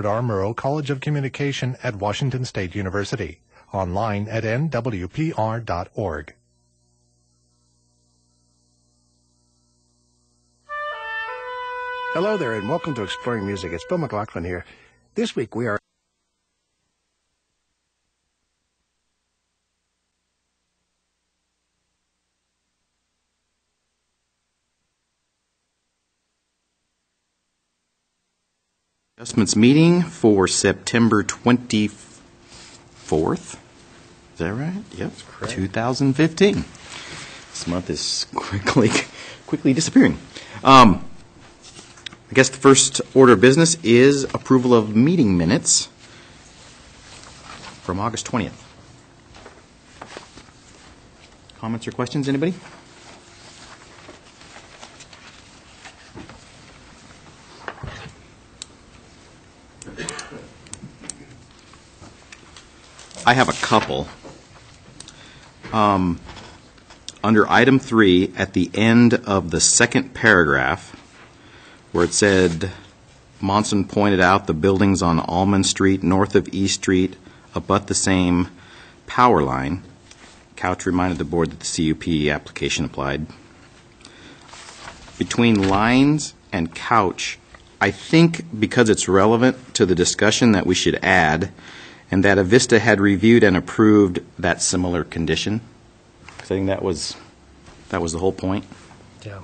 Murrow College of Communication at Washington State University. Online at nwpr.org. Hello there, and welcome to Exploring Music. It's Bill McLaughlin here. This week we are Adjustments meeting for September 24th. Is that right? Yep. That's correct. 2015. This month is quickly disappearing. I guess the first order of business is approval of meeting minutes from August 20th. Comments or questions, anybody? I have a couple. Under item 3, at the end of the second paragraph, where it said, Monson pointed out the buildings on Almond Street, north of E Street, abut the same power line. Couch reminded the board that the CUP application applied. Between lines and Couch, I think because it's relevant to the discussion that we should add, and that Avista had reviewed and approved that similar condition. I think that was the whole point. Yeah,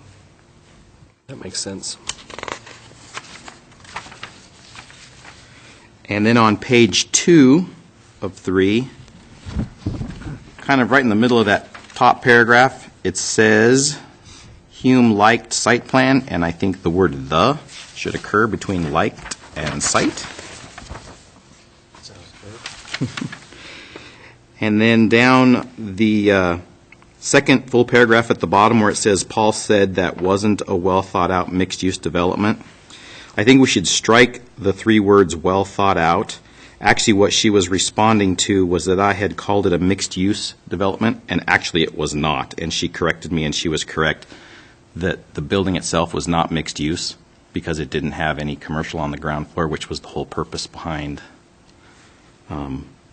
that makes sense. And then on page 2 of 3, kind of right in the middle of that top paragraph, it says Hume liked site plan, and I think the word "the" should occur between liked and site. And then down the second full paragraph at the bottom where it says Paul said that wasn't a well thought out mixed use development, I think we should strike the 3 words well thought out. Actually what she was responding to was that I had called it a mixed use development, and actually it was not, and she corrected me and she was correct that the building itself was not mixed use because it didn't have any commercial on the ground floor, which was the whole purpose behind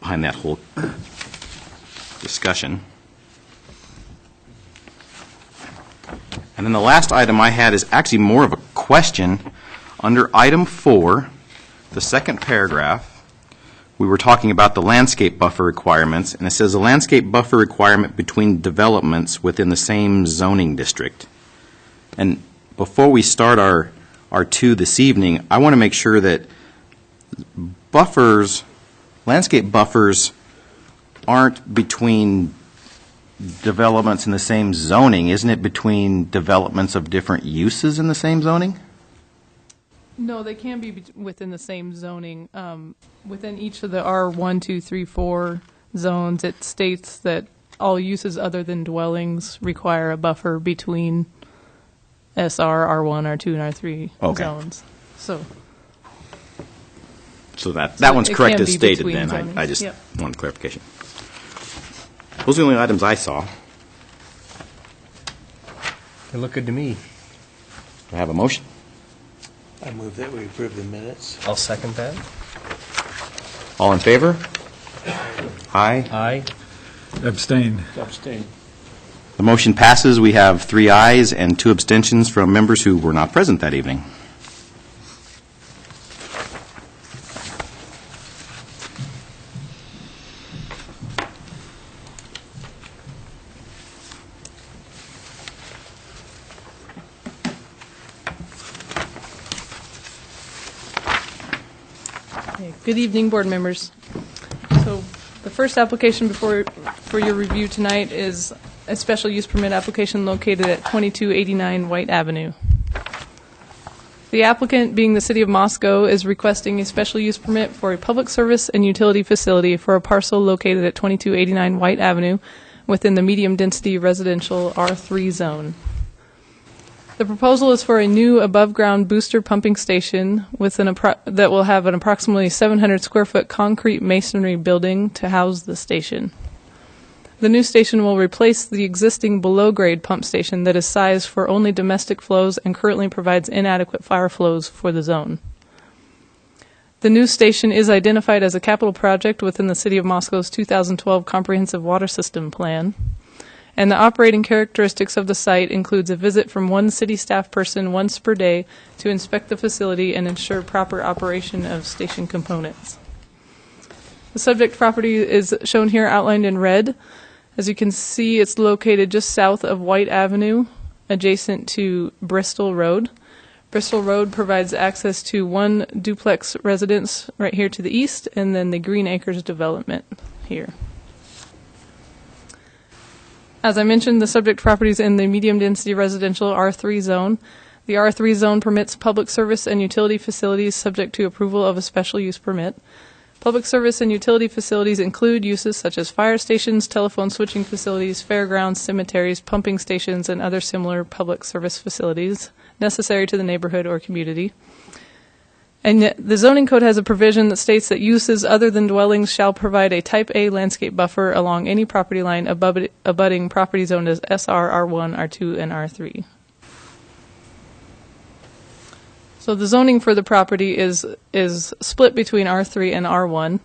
that whole discussion. And then the last item I had is actually more of a question. Under item 4, the second paragraph, we were talking about the landscape buffer requirements, and it says a landscape buffer requirement between developments within the same zoning district. And before we start our 2 this evening, I want to make sure that landscape buffers aren't between developments in the same zoning. Isn't it between developments of different uses in the same zoning? No, they can be within the same zoning. Within each of the R1, 2, 3, 4 zones, it states that all uses other than dwellings require a buffer between SR, R1, R2, and R3 zones. So that one's correct as stated then. Zonings. I just wanted clarification. Those are the only items I saw. They look good to me. Do I have a motion? I move that we approve the minutes. I'll second that. All in favor? Aye. Aye. Abstain. Abstain. The motion passes. We have 3 ayes and 2 abstentions from members who were not present that evening. Good evening, board members. So the first application for your review tonight is a special use permit application located at 2289 White Avenue. The applicant, being the City of Moscow, is requesting a special use permit for a public service and utility facility for a parcel located at 2289 White Avenue within the medium-density residential R3 zone. The proposal is for a new above-ground booster pumping station that will have an approximately 700 square foot concrete masonry building to house the station. The new station will replace the existing below-grade pump station that is sized for only domestic flows and currently provides inadequate fire flows for the zone. The new station is identified as a capital project within the City of Moscow's 2012 Comprehensive Water System Plan. And the operating characteristics of the site includes a visit from one city staff person once per day to inspect the facility and ensure proper operation of station components. The subject property is shown here outlined in red. As you can see, it's located just south of White Avenue, adjacent to Bristol Road. Bristol Road provides access to one duplex residence right here to the east, and then the Green Acres development here. As I mentioned, the subject property is in the medium-density residential R3 zone. The R3 zone permits public service and utility facilities subject to approval of a special use permit. Public service and utility facilities include uses such as fire stations, telephone switching facilities, fairgrounds, cemeteries, pumping stations, and other similar public service facilities necessary to the neighborhood or community. And yet, the zoning code has a provision that states that uses other than dwellings shall provide a Type A landscape buffer along any property line abutting property zoned as SR, R1, R2, and R3. So the zoning for the property is split between R3 and R1.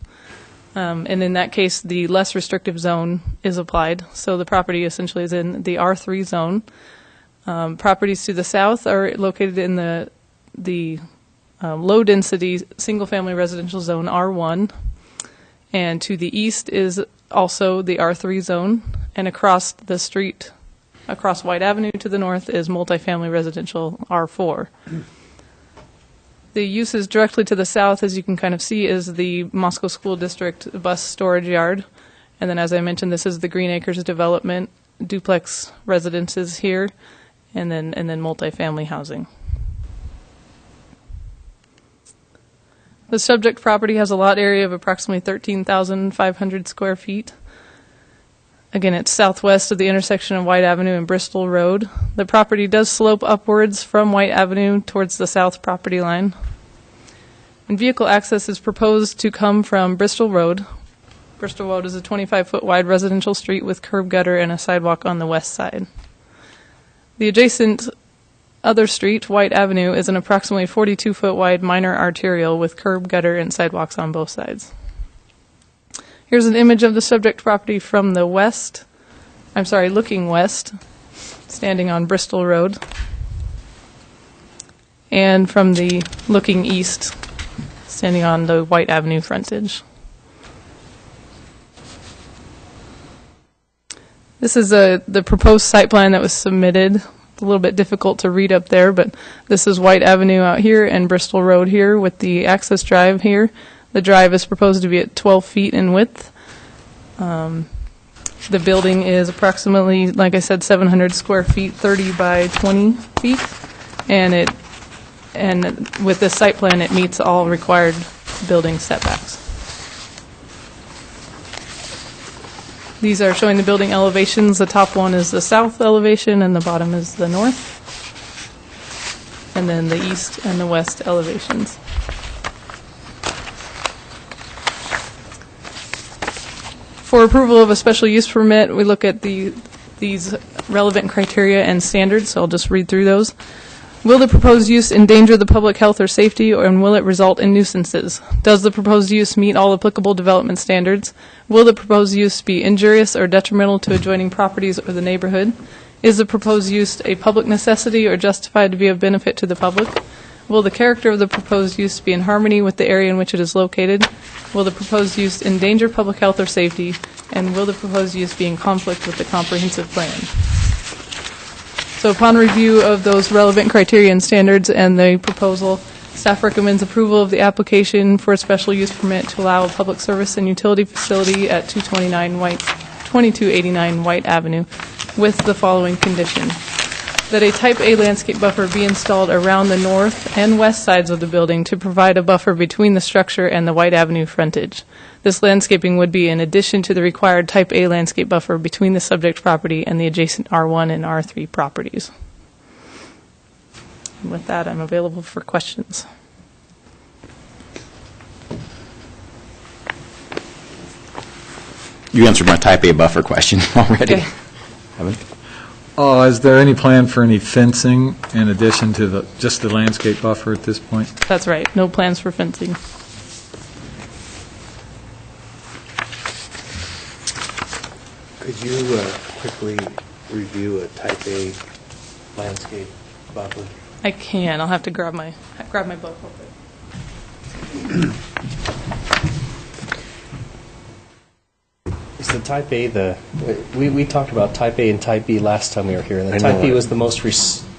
And in that case, the less restrictive zone is applied. So the property essentially is in the R3 zone. Properties to the south are located in the low-density single-family residential zone R1, and to the east is also the R3 zone, and across the street, across White Avenue to the north, is multifamily residential R4. The uses directly to the south, as you can kind of see, is the Moscow School District bus storage yard, and then as I mentioned, this is the Green Acres development, duplex residences here, and then multifamily housing. The subject property has a lot area of approximately 13,500 square feet. Again, it's southwest of the intersection of White Avenue and Bristol Road. The property does slope upwards from White Avenue towards the south property line. And vehicle access is proposed to come from Bristol Road. Bristol Road is a 25-foot wide residential street with curb gutter and a sidewalk on the west side. The adjacent other street, White Avenue, is an approximately 42-foot wide minor arterial with curb, gutter, and sidewalks on both sides. Here's an image of the subject property from the west, looking west, standing on Bristol Road, and from the looking east, standing on the White Avenue frontage. This is the proposed site plan that was submitted. It's a little bit difficult to read up there, but this is White Avenue out here and Bristol Road here with the access drive here. The drive is proposed to be at 12 feet in width. The building is approximately, like I said, 700 square feet, 30 by 20 feet, and with this site plan, it meets all required building setbacks. These are showing the building elevations. The top one is the south elevation and the bottom is the north. And then the east and the west elevations. For approval of a special use permit, we look at these relevant criteria and standards, so I'll just read through those. Will the proposed use endanger the public health or safety, and will it result in nuisances? Does the proposed use meet all applicable development standards? Will the proposed use be injurious or detrimental to adjoining properties or the neighborhood? Is the proposed use a public necessity or justified to be of benefit to the public? Will the character of the proposed use be in harmony with the area in which it is located? Will the proposed use endanger public health or safety? And will the proposed use be in conflict with the comprehensive plan? So upon review of those relevant criteria and standards and the proposal, staff recommends approval of the application for a special use permit to allow a public service and utility facility at 2289 White Avenue with the following condition: that a Type A landscape buffer be installed around the north and west sides of the building to provide a buffer between the structure and the White Avenue frontage. This landscaping would be in addition to the required Type A landscape buffer between the subject property and the adjacent R1 and R3 properties. And with that, I'm available for questions. You answered my Type A buffer question already. Okay. Is there any plan for any fencing in addition to just the landscape buffer at this point? That's right. No plans for fencing. Could you quickly review a type A landscape, Bob? I can. I'll have to grab my book real quick. Is the Type A we talked about Type A and Type B last time we were here, and I the Type know B it. was the most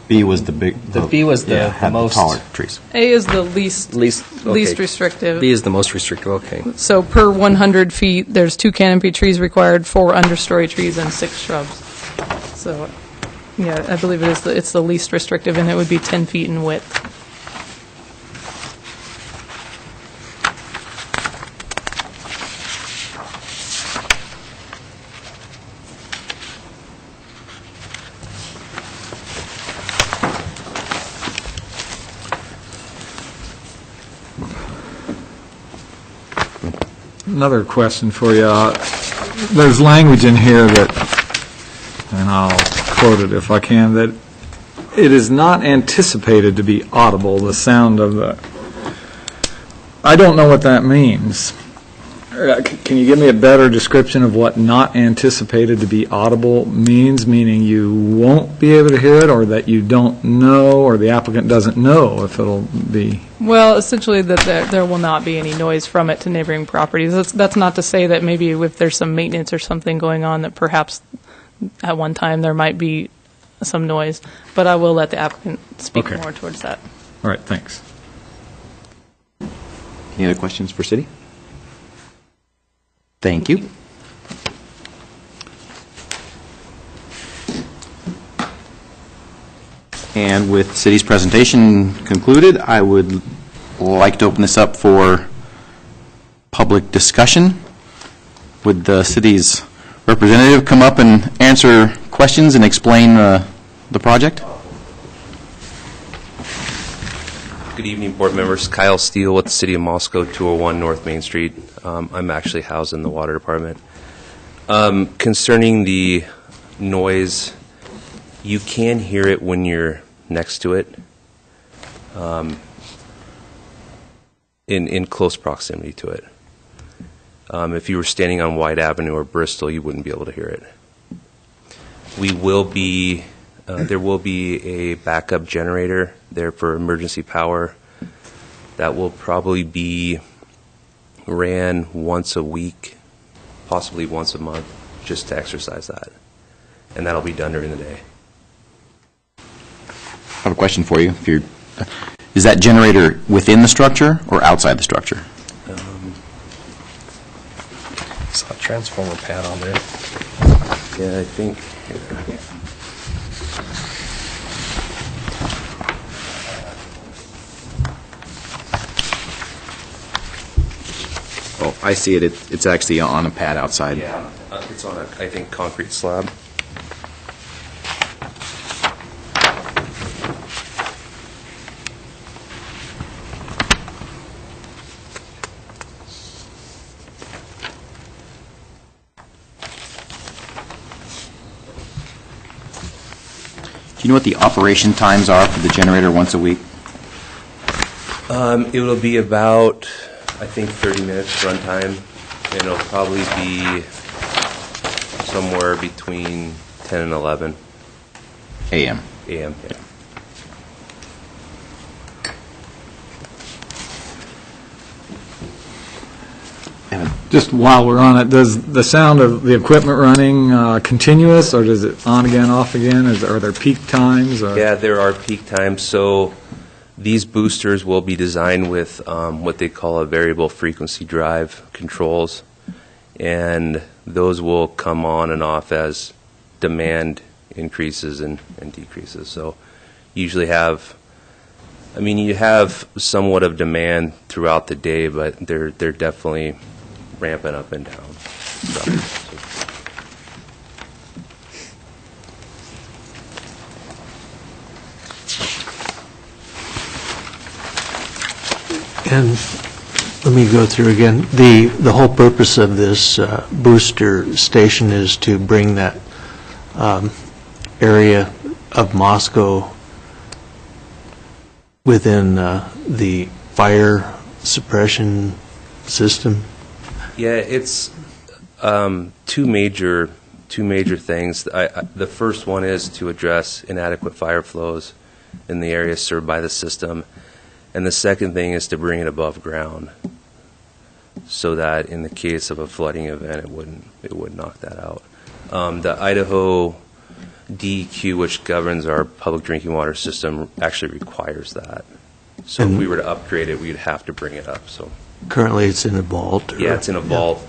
B was the big. The B was the had most- taller trees. A is the least okay. restrictive. B is the most restrictive. Okay. So per 100 feet, there's 2 canopy trees required, 4 understory trees, and 6 shrubs. So, yeah, I believe it's the least restrictive, and it would be 10 feet in width. Another question for you. There's language in here that, and I'll quote it if I can, that it is not anticipated to be audible, the sound of the... I don't know what that means. Can you give me a better description of what not anticipated to be audible means, meaning you won't be able to hear it, or that you don't know, or the applicant doesn't know if it'll be... Well, essentially, that there will not be any noise from it to neighboring properties. That's not to say that maybe if there's some maintenance or something going on, that perhaps at one time there might be some noise, but I will let the applicant speak Okay. more towards that. All right, thanks. Any other questions for City? Thank you. And with City's presentation concluded, I would like to open this up for public discussion. Would the City's representative come up and answer questions and explain the project? Good evening, board members. Kyle Steele with the City of Moscow, 201 North Main Street. I'm actually housed in the water department. Concerning the noise, you can hear it when you're next to it, in close proximity to it. If you were standing on White Avenue or Bristol, you wouldn't be able to hear it. There will be a backup generator there for emergency power that will probably be ran once a week, possibly once a month, just to exercise that. And that'll be done during the day. I have a question for you. Is that generator within the structure or outside the structure? Saw a transformer pad on there. Yeah, I think. Oh, I see it. It's actually on a pad outside. Yeah, it's on a, I think, concrete slab. Do you know what the operation times are for the generator once a week? It will be about, I think, 30 minutes run time, and it'll probably be somewhere between 10 and 11 AM. a.m. Yeah. Just while we're on it, does the sound of the equipment running continuous, or does it on again, off again? Are there peak times? Or? Yeah, there are peak times. So these boosters will be designed with what they call a variable frequency drive controls, and those will come on and off as demand increases and decreases. So you have somewhat of demand throughout the day, but they're definitely ramping up and down. And let me go through again. The whole purpose of this booster station is to bring that area of Moscow within the fire suppression system. Yeah, it's two major two major things. The first one is to address inadequate fire flows in the area served by the system, and the second thing is to bring it above ground, so that in the case of a flooding event, it would knock that out. The Idaho DEQ, which governs our public drinking water system, actually requires that. So if we were to upgrade it, we'd have to bring it up. So Currently, it's in a vault? yeah, it's in a vault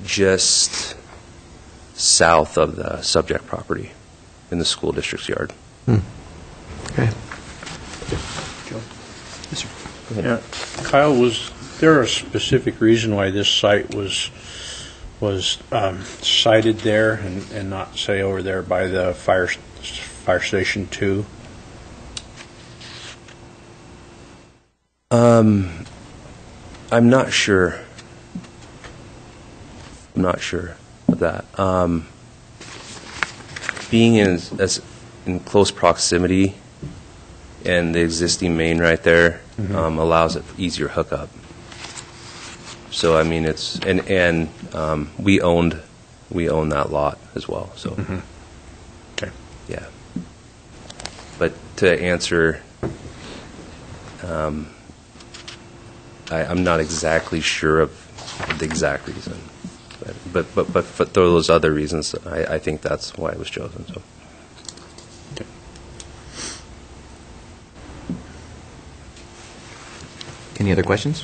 just south of the subject property in the school district's yard. Okay. Yeah. Kyle, was there a specific reason why this site was sited there and not, say, over there by the fire station 2? I'm not sure. I'm not sure of that. Being in close proximity and the existing main right there allows it easier hookup. So I mean, it's and we own that lot as well. So Okay. yeah. But to answer, I'm not exactly sure of the exact reason, but for those other reasons, I think that's why it was chosen. So. Any other questions?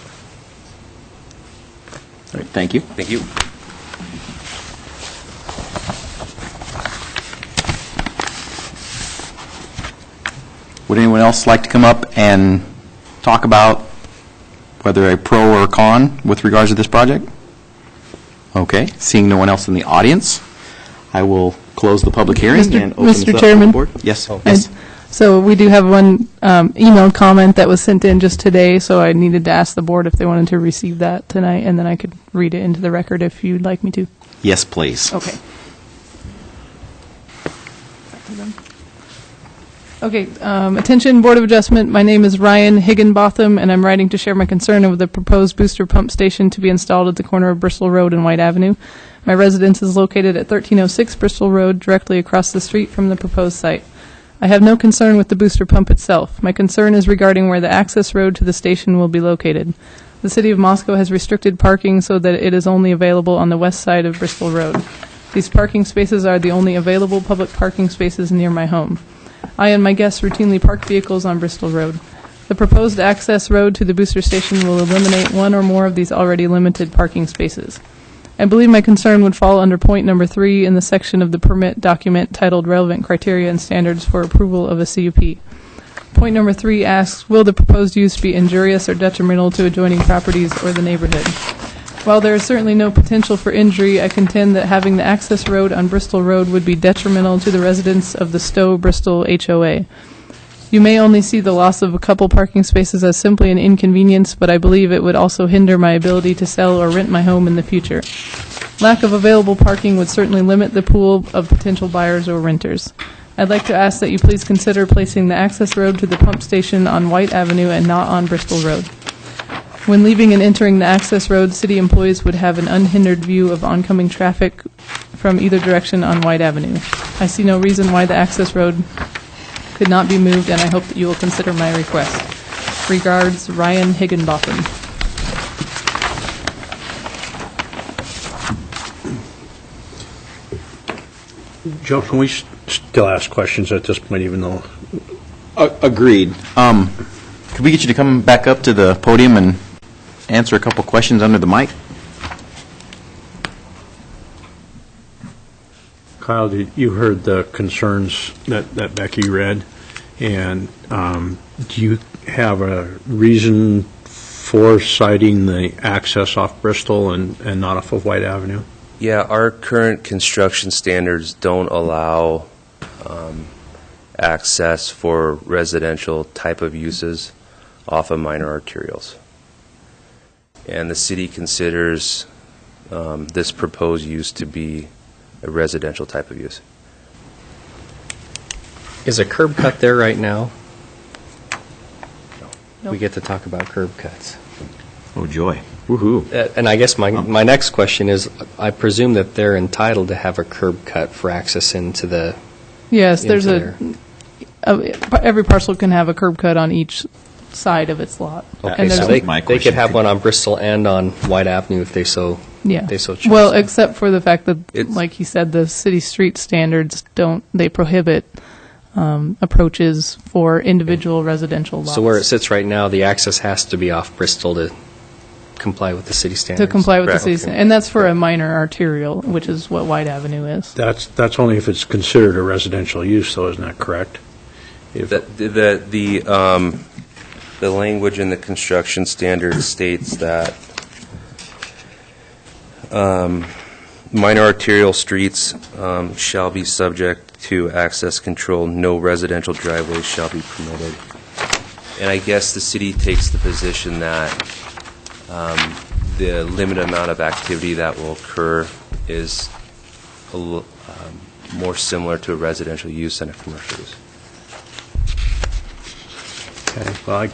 All right, thank you. Thank you. Would anyone else like to come up and talk about whether a pro or con with regards to this project? Okay, seeing no one else in the audience, I will close the public hearing and open this up to the Chairman? board. Yes. Yes. So we do have one email comment that was sent in just today, so I needed to ask the board if they wanted to receive that tonight, and then I could read it into the record if you'd like me to. Yes, please. Okay. Okay, attention Board of Adjustment, my name is Ryan Higginbotham, and I'm writing to share my concern over the proposed booster pump station to be installed at the corner of Bristol Road and White Avenue. My residence is located at 1306 Bristol Road, directly across the street from the proposed site. I have no concern with the booster pump itself. My concern is regarding where the access road to the station will be located. The City of Moscow has restricted parking so that it is only available on the west side of Bristol Road. These parking spaces are the only available public parking spaces near my home. I and my guests routinely park vehicles on Bristol Road. The proposed access road to the booster station will eliminate one or more of these already limited parking spaces. I believe my concern would fall under point number 3 in the section of the permit document titled Relevant Criteria and Standards for Approval of a CUP. Point number 3 asks, will the proposed use be injurious or detrimental to adjoining properties or the neighborhood? While there is certainly no potential for injury, I contend that having the access road on Bristol Road would be detrimental to the residents of the Stowe-Bristol HOA. You may only see the loss of a couple parking spaces as simply an inconvenience, but I believe it would also hinder my ability to sell or rent my home in the future. Lack of available parking would certainly limit the pool of potential buyers or renters. I'd like to ask that you please consider placing the access road to the pump station on White Avenue and not on Bristol Road. When leaving and entering the access road, city employees would have an unhindered view of oncoming traffic from either direction on White Avenue. I see no reason why the access road could not be moved, and I hope that you will consider my request. Regards, Ryan Higginbotham. Joe, can we still ask questions at this point, even though... Agreed. Could we get you to come back up to the podium and answer a couple questions under the mic? Kyle, you heard the concerns that Becky read, and do you have a reason for citing the access off Bristol and not off of White Avenue? Yeah, our current construction standards don't allow access for residential type of uses off of minor arterials. And the city considers this proposed use to be a residential type of use. Is a curb cut there right now? No. We get to talk about curb cuts. Oh, joy. Woohoo. And I guess my next question is, I presume that they're entitled to have a curb cut for access into the. Yes, there's into every parcel can have a curb cut on each side of its lot. Okay, And so there's- they could have one on Bristol and on White Avenue if they so. Yeah. They so choose. Well, except for the fact that, It's- like he said, the city street standards they prohibit approaches for individual residential lots. So where it sits right now, the access has to be off Bristol to comply with the city standards. To comply with the Correct. city standards. And that's for a minor arterial, which is what White Avenue is. That's only if it's considered a residential use, though, isn't that correct? If- The language in the construction standards states that minor arterial streets shall be subject to access control. No residential driveways shall be permitted. And I guess the city takes the position that the limited amount of activity that will occur is more similar to a residential use than a commercial use. Okay, well,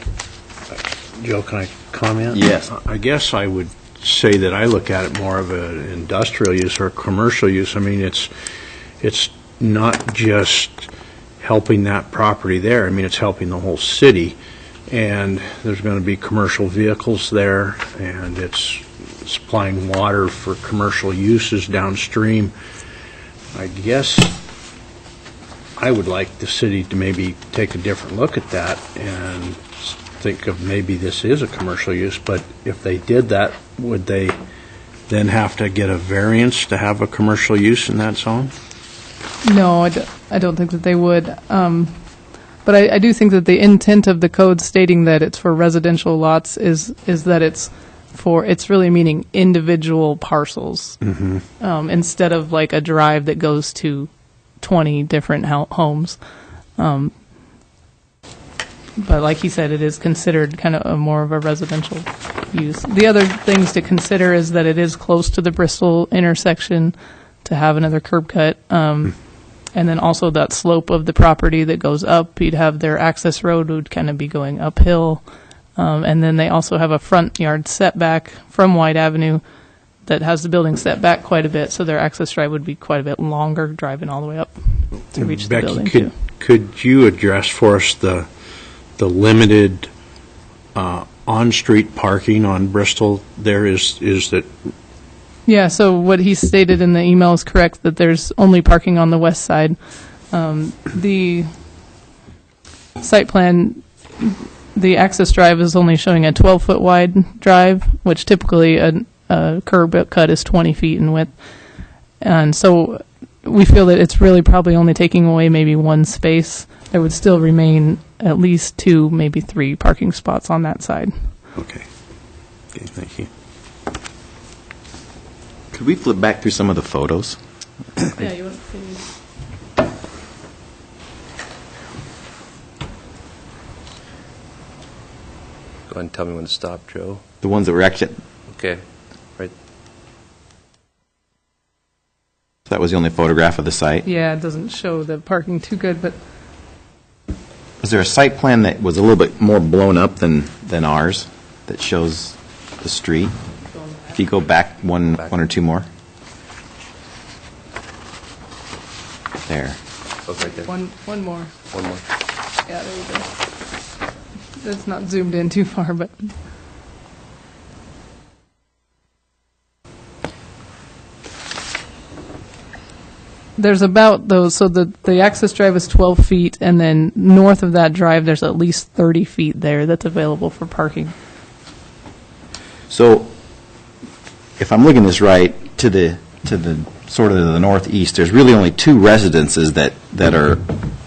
Joe, can I comment? Yes. I guess I would say that I look at it more of an industrial use or a commercial use. I mean, it's not just helping that property there. I mean, it's helping the whole city. And there's going to be commercial vehicles there, and it's supplying water for commercial uses downstream. I guess I would like the city to maybe take a different look at that and think of maybe this is a commercial use, but if they did that, would they then have to get a variance to have a commercial use in that zone? No, I don't think that they would. But I do think that the intent of the code stating that it's for residential lots is that it's really meaning individual parcels instead of like a drive that goes to 20 different homes. But like he said, it is considered kind of more of a residential use. The other things to consider is that it is close to the Bristol intersection to have another curb cut. And then also that slope of the property that goes up, you'd have their access road would kind of be going uphill. And then they also have a front yard setback from White Avenue that has the building set back quite a bit, so their access drive would be quite a bit longer, driving all the way up to reach the building. Becky, could you address for us the limited on-street parking on Bristol there is that? Yeah, so what he stated in the email is correct, that there's only parking on the west side. The site plan, the access drive is only showing a 12-foot wide drive, which typically a curb cut is 20 feet in width. And so we feel that it's really probably only taking away maybe one space. There would still remain at least 2, maybe 3 parking spots on that side. Okay, thank you. Could we flip back through some of the photos? Yeah, you want to Go ahead and tell me when to stop, Joe. The ones that were actually, Okay. Right. that was the only photograph of the site. Yeah, it doesn't show the parking too good, but Was there a site plan that was a little bit more blown up than ours that shows the street? If you go back one or two more. There. Oh, right there. one more. One more. Yeah, there you go. It's not zoomed in too far, but there's about those. So the access drive is 12 feet, and then north of that drive, there's at least 30 feet there that's available for parking. So, if I'm looking this right, to the sort of the northeast, there's really only 2 residences that are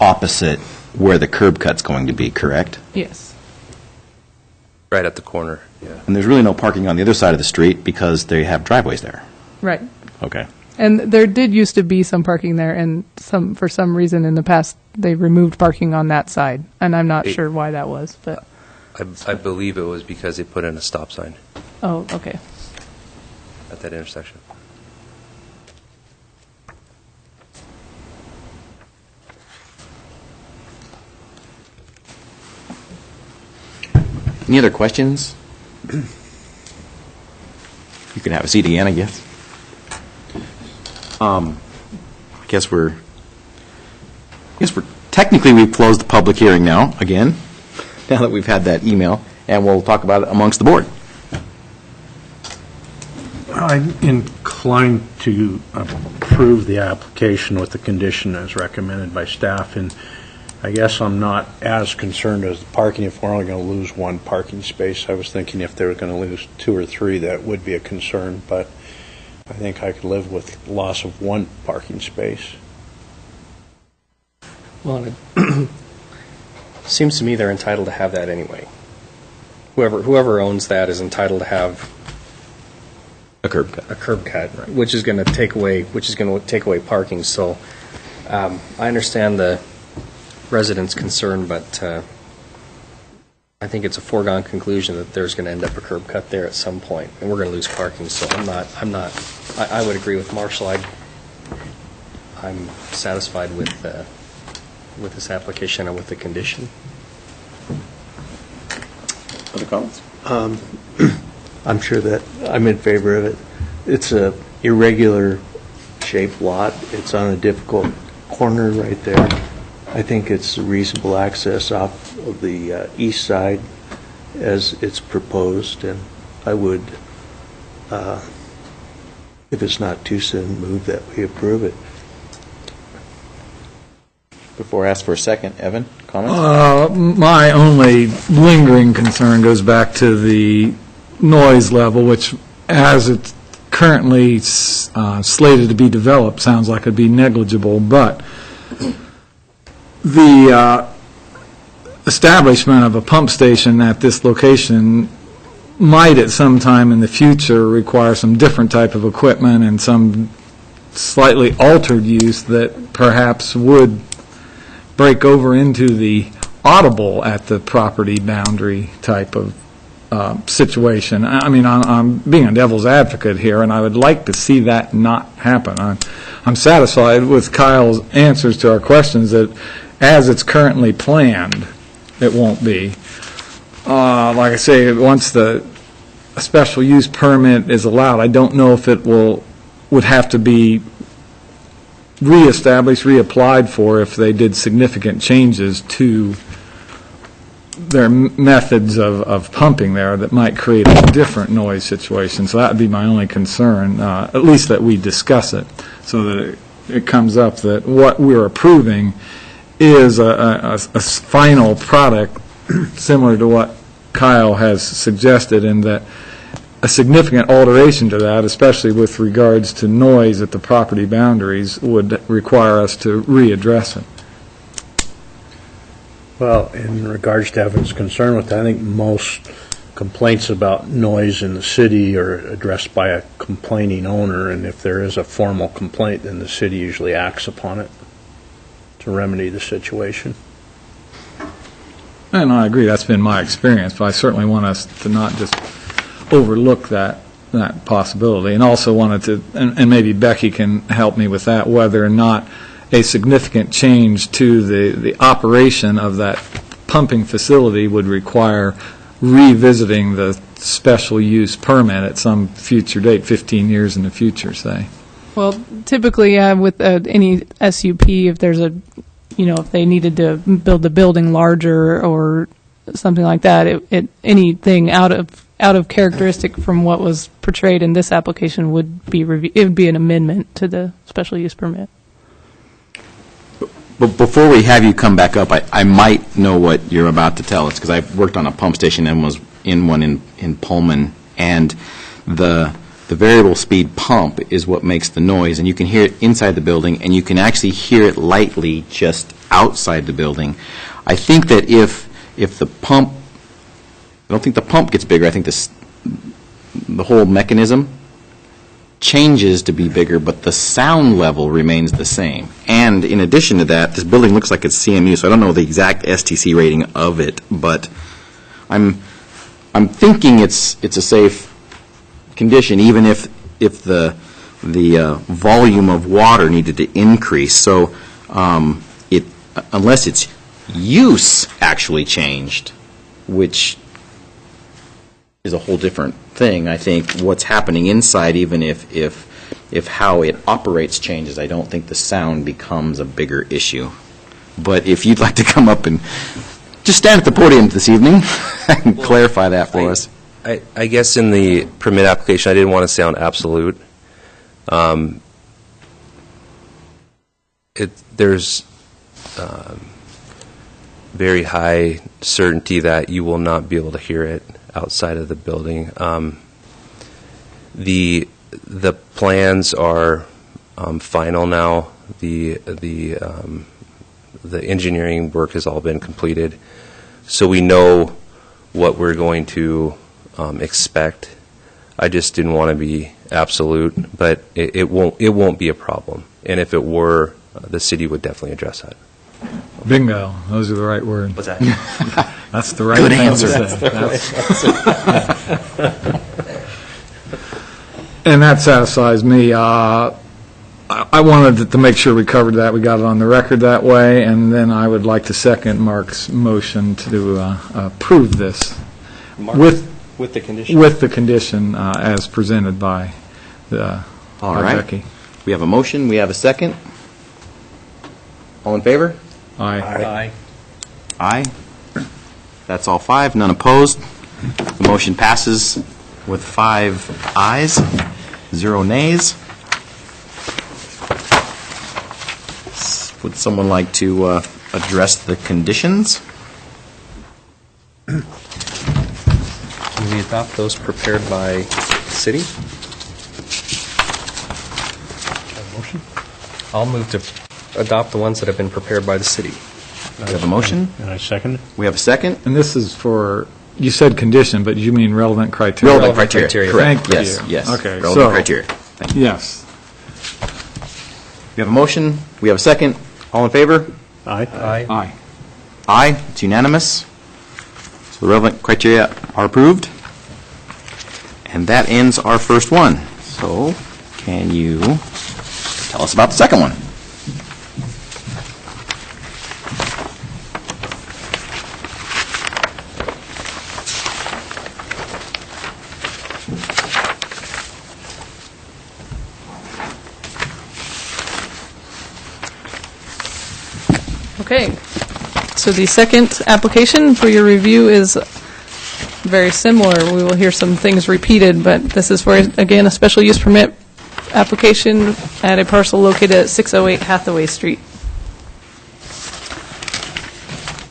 opposite where the curb cut's going to be, correct? Yes. Right at the corner, yeah. And there's really no parking on the other side of the street because they have driveways there. Right. Okay. And there did used to be some parking there, and for some reason in the past they removed parking on that side, and I'm not sure why that was, but I believe it was because they put in a stop sign oh, okay. at that intersection. Any other questions? You can have a seat again, I guess. I guess we're technically we've closed the public hearing now, again, now that we've had that email, and we'll talk about it amongst the board. I'm inclined to approve the application with the condition as recommended by staff, and I guess I'm not as concerned as the parking if we're only going to lose one parking space. I was thinking if they were going to lose 2 or 3, that would be a concern, but I think I could live with loss of 1 parking space. Well, it seems to me they're entitled to have that anyway. Whoever owns that is entitled to have A curb cut. a curb cut, which is going to take away parking. So I understand the residents' concern, but I think it's a foregone conclusion that there's going to end up a curb cut there at some point, and we're going to lose parking. So I would agree with Marshall. I'm satisfied with this application and with the condition. Other comments? I'm sure that I'm in favor of it. It's a irregular shaped lot. It's on a difficult corner right there. I think it's reasonable access off of the east side as it's proposed, and I would, if it's not too soon, move that we approve it. Before I ask for a second, Evan, comments? My only lingering concern goes back to the noise level, which, as it's currently slated to be developed, sounds like it'd be negligible, but the establishment of a pump station at this location might at some time in the future require some different type of equipment and some slightly altered use that perhaps would break over into the audible at the property boundary type of situation. I mean, I'm being a devil's advocate here, and I would like to see that not happen. I'm satisfied with Kyle's answers to our questions that as it's currently planned, it won't be. Like I say, once a special use permit is allowed, I don't know if it would have to be reestablished, reapplied for if they did significant changes to their methods of pumping there that might create a different noise situation. So that would be my only concern, at least that we discuss it, so that it comes up that what we're approving is a final product similar to what Kyle has suggested, and that a significant alteration to that, especially with regards to noise at the property boundaries, would require us to readdress it. Well, in regards to Evan's concern with that, I think most complaints about noise in the city are addressed by a complaining owner, and if there is a formal complaint, then the city usually acts upon it to remedy the situation. And I agree, that's been my experience, but I certainly want us to not just overlook that possibility, and also wanted to, and maybe Becky can help me with that, whether or not a significant change to the operation of that pumping facility would require revisiting the special use permit at some future date, 15 years in the future, say. Well, typically, with any SUP, if there's if they needed to build the building larger or something like that, anything out of characteristic from what was portrayed in this application would be it would be an amendment to the special use permit. But before we have you come back up, I might know what you're about to tell us, because I've worked on a pump station and was in one in Pullman, and the variable speed pump is what makes the noise, and you can hear it inside the building, and you can actually hear it lightly just outside the building. I think that if the pump, I don't think the pump gets bigger, I think the whole mechanism changes to be bigger, but the sound level remains the same. And in addition to that, this building looks like it's CMU, so I don't know the exact STC rating of it, but I'm thinking it's a safe condition, even if the volume of water needed to increase. So unless its use actually changed, which is a whole different thing. I think what's happening inside, even if how it operates changes, I don't think the sound becomes a bigger issue. But if you'd like to come up and just stand at the podium this evening and clarify that for us. I guess in the permit application, I didn't want to sound absolute. There's very high certainty that you will not be able to hear it outside of the building. The plans are final now. The engineering work has all been completed, so we know what we're going to expect. I just didn't want to be absolute, but it won't be a problem. And if it were, the city would definitely address that. Bingo. Those are the right words. What's that? That's the right Good thing answer. to say. And that satisfies me. I wanted to make sure we covered that. We got it on the record that way, and then I would like to second Mark's motion to approve this Mark, with the condition. with the condition as presented by All by right. Becky. We have a motion. We have a second. All in favor? Aye. Aye. Aye. That's all 5. None opposed. The motion passes with 5 ayes, 0 nays. Would someone like to address the conditions? Can we adopt those prepared by city? Motion? I'll move to adopt the ones that have been prepared by the city. We have a motion. And I second it. We have a second. And this is for, you said condition, but you mean relevant criteria? Relevant criteria. Correct. Thank Yes, you. yes. Okay, Relevant so- criteria. Thank you. Yes. We have a motion. We have a second. All in favor? Aye. Aye. Aye. Aye. It's unanimous. So the relevant criteria are approved. And that ends our first one. So can you tell us about the second one? Okay, so the second application for your review is very similar. We will hear some things repeated, but this is for, again, a special use permit application at a parcel located at 608 Hathaway Street.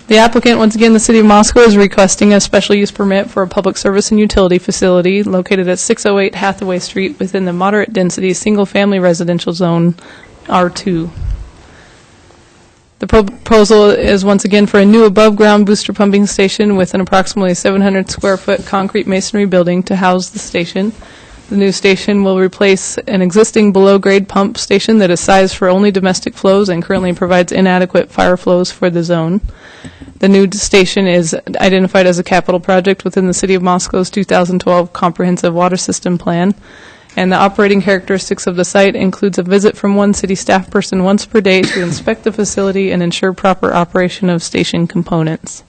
The applicant, once again, the City of Moscow, is requesting a special use permit for a public service and utility facility located at 608 Hathaway Street within the moderate density single-family residential zone R2. The proposal is once again for a new above-ground booster pumping station with an approximately 700-square-foot concrete masonry building to house the station. The new station will replace an existing below-grade pump station that is sized for only domestic flows and currently provides inadequate fire flows for the zone. The new station is identified as a capital project within the City of Moscow's 2012 Comprehensive Water System Plan. And the operating characteristics of the site includes a visit from one city staff person once per day to inspect the facility and ensure proper operation of station components.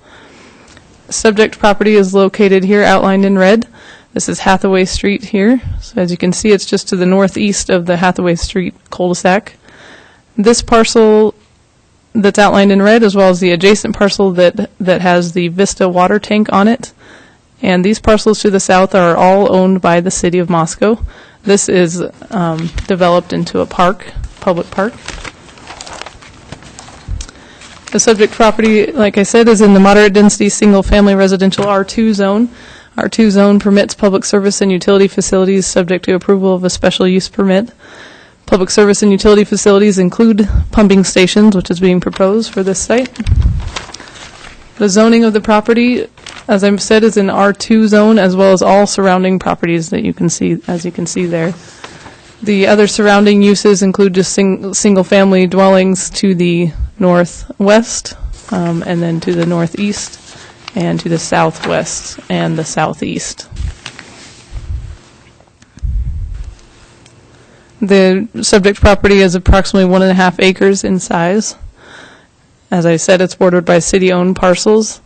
Subject property is located here, outlined in red. This is Hathaway Street here. So as you can see, it's just to the northeast of the Hathaway Street cul-de-sac. This parcel that's outlined in red, as well as the adjacent parcel that has the Vista water tank on it. And these parcels to the south are all owned by the City of Moscow. This is developed into a park, public park. The subject property, like I said, is in the moderate density single-family residential R2 zone. R2 zone permits public service and utility facilities subject to approval of a special use permit. Public service and utility facilities include pumping stations, which is being proposed for this site. The zoning of the property, as I said, is in R2 zone, as well as all surrounding properties that you can see, as you can see there. The other surrounding uses include just single-family dwellings to the northwest, and then to the northeast, and to the southwest and the southeast. The subject property is approximately 1.5 acres in size. As I said, it's bordered by city-owned parcels.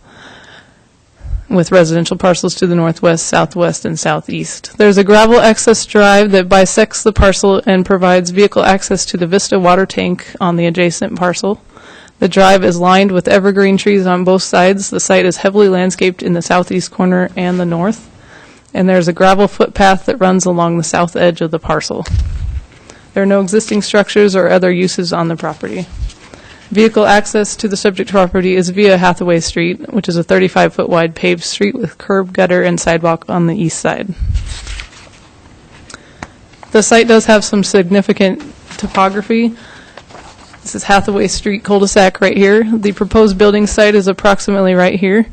with residential parcels to the northwest, southwest, and southeast. There's a gravel access drive that bisects the parcel and provides vehicle access to the Vista water tank on the adjacent parcel. The drive is lined with evergreen trees on both sides. The site is heavily landscaped in the southeast corner and the north. And there's a gravel footpath that runs along the south edge of the parcel. There are no existing structures or other uses on the property. Vehicle access to the subject property is via Hathaway Street, which is a 35-foot wide paved street with curb, gutter, and sidewalk on the east side. The site does have some significant topography. This is Hathaway Street cul-de-sac right here. The proposed building site is approximately right here.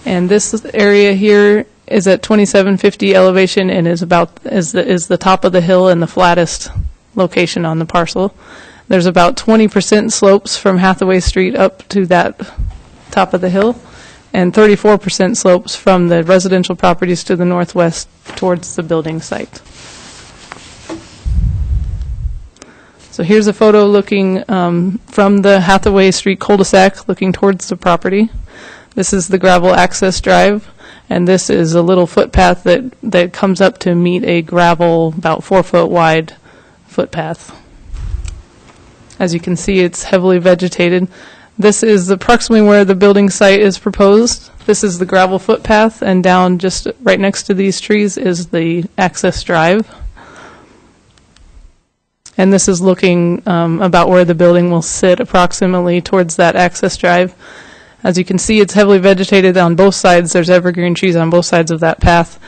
And this area here is at 2750 elevation and is the top of the hill and the flattest location on the parcel. There's about 20% slopes from Hathaway Street up to that top of the hill, and 34% slopes from the residential properties to the northwest towards the building site. So here's a photo looking from the Hathaway Street cul-de-sac looking towards the property. This is the gravel access drive, and this is a little footpath that comes up to meet a gravel, about 4-foot wide footpath. As you can see, it's heavily vegetated. This is approximately where the building site is proposed. This is the gravel footpath, and down just right next to these trees is the access drive. And this is looking about where the building will sit, approximately towards that access drive. As you can see, it's heavily vegetated on both sides. There's evergreen trees on both sides of that path.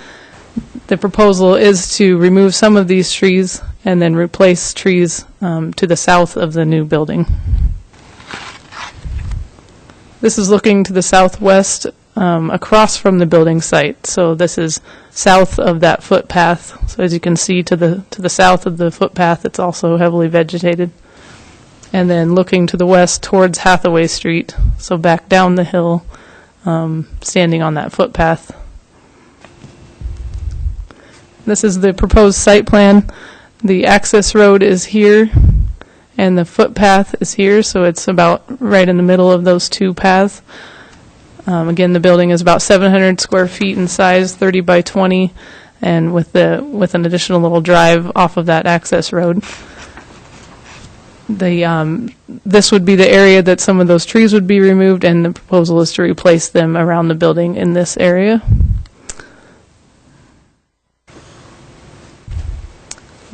The proposal is to remove some of these trees and then replace trees to the south of the new building. This is looking to the southwest across from the building site. So this is south of that footpath. So as you can see to the south of the footpath, it's also heavily vegetated. And then looking to the west towards Hathaway Street, so back down the hill, standing on that footpath. This is the proposed site plan. The access road is here, and the footpath is here, so it's about right in the middle of those two paths. Again, the building is about 700 square feet in size, 30 by 20, and with an additional little drive off of that access road. This would be the area that some of those trees would be removed, and the proposal is to replace them around the building in this area.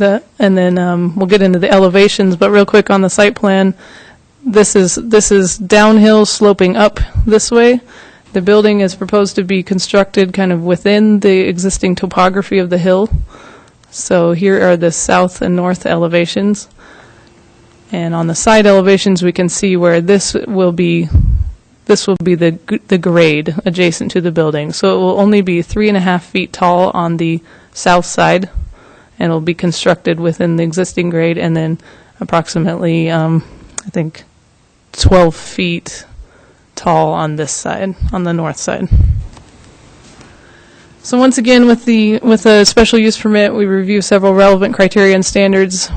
And then we'll get into the elevations, but real quick on the site plan, this is downhill sloping up this way. The building is proposed to be constructed kind of within the existing topography of the hill. So here are the south and north elevations. And on the side elevations, we can see where this will be the grade adjacent to the building. So it will only be 3.5 feet tall on the south side, and will be constructed within the existing grade, and then approximately, I think, 12 feet tall on this side, on the north side. So once again, with a special use permit, we review several relevant criteria and standards,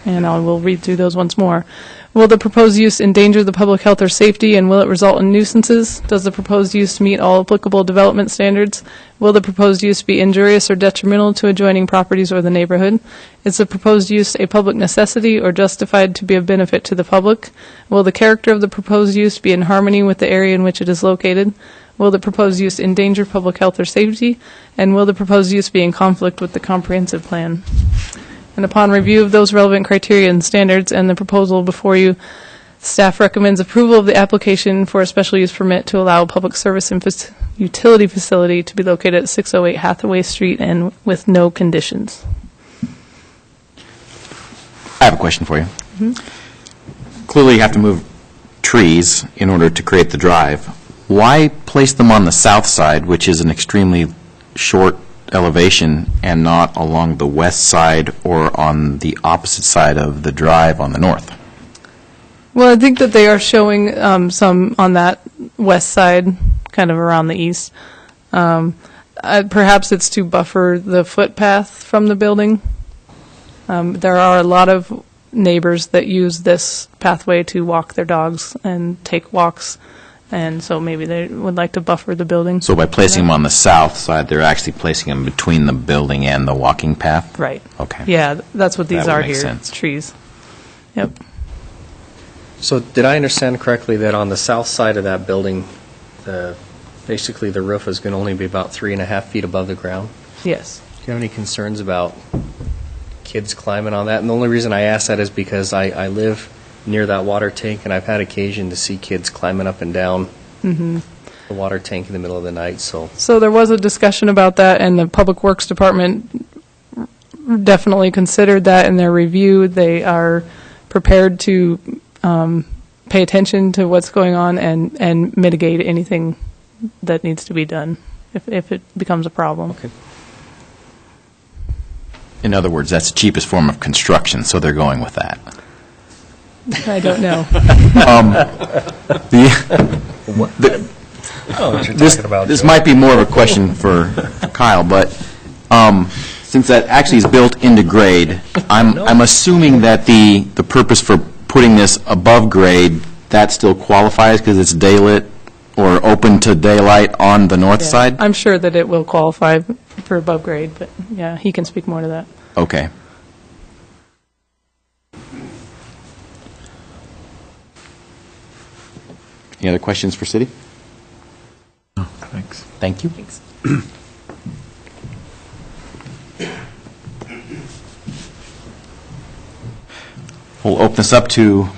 and I will read through those once more. Will the proposed use endanger the public health or safety, and will it result in nuisances? Does the proposed use meet all applicable development standards? Will the proposed use be injurious or detrimental to adjoining properties or the neighborhood? Is the proposed use a public necessity or justified to be of benefit to the public? Will the character of the proposed use be in harmony with the area in which it is located? Will the proposed use endanger public health or safety? And will the proposed use be in conflict with the comprehensive plan? And upon review of those relevant criteria and standards and the proposal before you, staff recommends approval of the application for a special use permit to allow a public service and utility facility to be located at 608 Hathaway Street and with no conditions. I have a question for you. Mm-hmm. Clearly, you have to move trees in order to create the drive. Why place them on the south side, which is an extremely short elevation, and not along the west side or on the opposite side of the drive on the north? Well, I think that they are showing some on that west side, kind of around the east. Perhaps it's to buffer the footpath from the building. There are a lot of neighbors that use this pathway to walk their dogs and take walks And so maybe they would like to buffer the building. So by placing them on the south side, they're actually placing them between the building and the walking path? Right. Okay. Yeah, that's what these That would are make here, sense. trees. Yep. So did I understand correctly that on the south side of that building, basically the roof is going to only be about 3.5 feet above the ground? Yes. Do you have any concerns about kids climbing on that? And the only reason I ask that is because I live near that water tank, and I've had occasion to see kids climbing up and down the water tank in the middle of the night. So there was a discussion about that, and the Public Works Department definitely considered that in their review. They are prepared to pay attention to what's going on and mitigate anything that needs to be done if it becomes a problem. Okay. In other words, that's the cheapest form of construction, so they're going with that. I don't know. This might be more of a question for Kyle, but since that actually is built into grade, I'm assuming that the purpose for putting this above grade, that still qualifies because it's daylit or open to daylight on the north Yeah. side? I'm sure that it will qualify for above grade, but yeah, he can speak more to that. Okay. Any other questions for City? No, thanks. Thank you. Thanks. We'll open this up to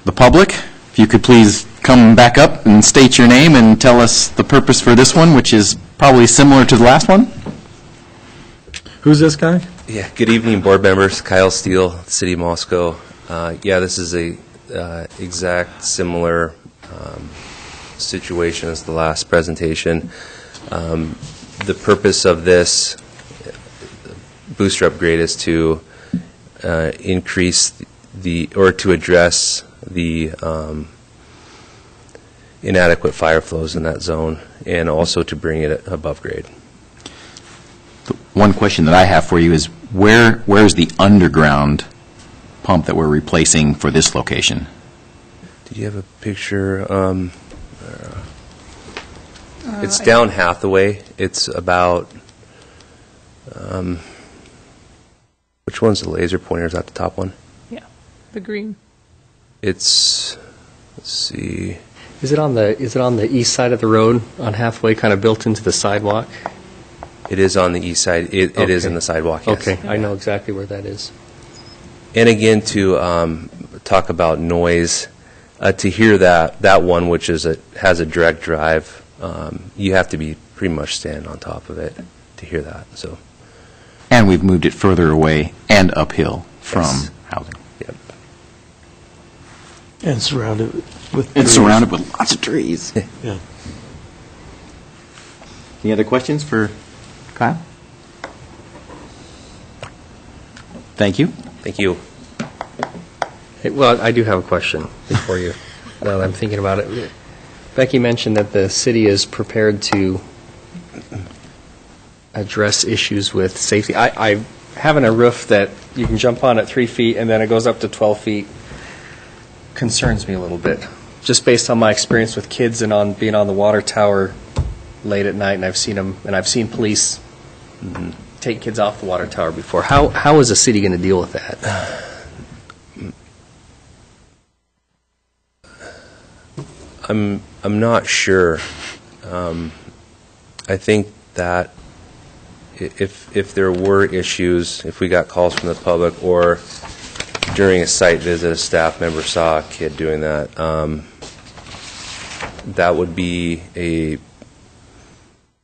the public. If you could please come back up and state your name and tell us the purpose for this one, which is probably similar to the last one. Who's this guy? Yeah, good evening, board members. Kyle Steele, City of Moscow. Yeah, this is a exact similar situation as the last presentation. The purpose of this booster upgrade is to increase to address the inadequate fire flows in that zone, and also to bring it above grade. One question that I have for you is where's the underground pump that we're replacing for this location? Did you have a picture? It's down Hathaway. It's about, which one's the laser pointer? Is that the top one? Yeah, the green. It's, let's see. Is it on the east side of the road on Hathaway, kind of built into the sidewalk? It is on the east side. It is in the sidewalk, yes. Okay, I know exactly where that is. And again, to talk about noise, to hear that one, which has a direct drive, you have to be pretty much standing on top of it to hear that. So. And we've moved it further away and uphill from Yes. housing. Yep. And surrounded with It's trees. surrounded with lots of trees. Yeah. Any other questions for Kyle? Thank you. Thank you. Hey, well, I do have a question before you, now that I'm thinking about it. Becky mentioned that the city is prepared to address issues with safety. I having a roof that you can jump on at 3 feet and then it goes up to 12 feet concerns me a little bit, just based on my experience with kids and on being on the water tower late at night, and I've seen police take kids off the water tower before. How is the city going to deal with that? I'm not sure. I think that if there were issues, if we got calls from the public, or during a site visit, a staff member saw a kid doing that, that would be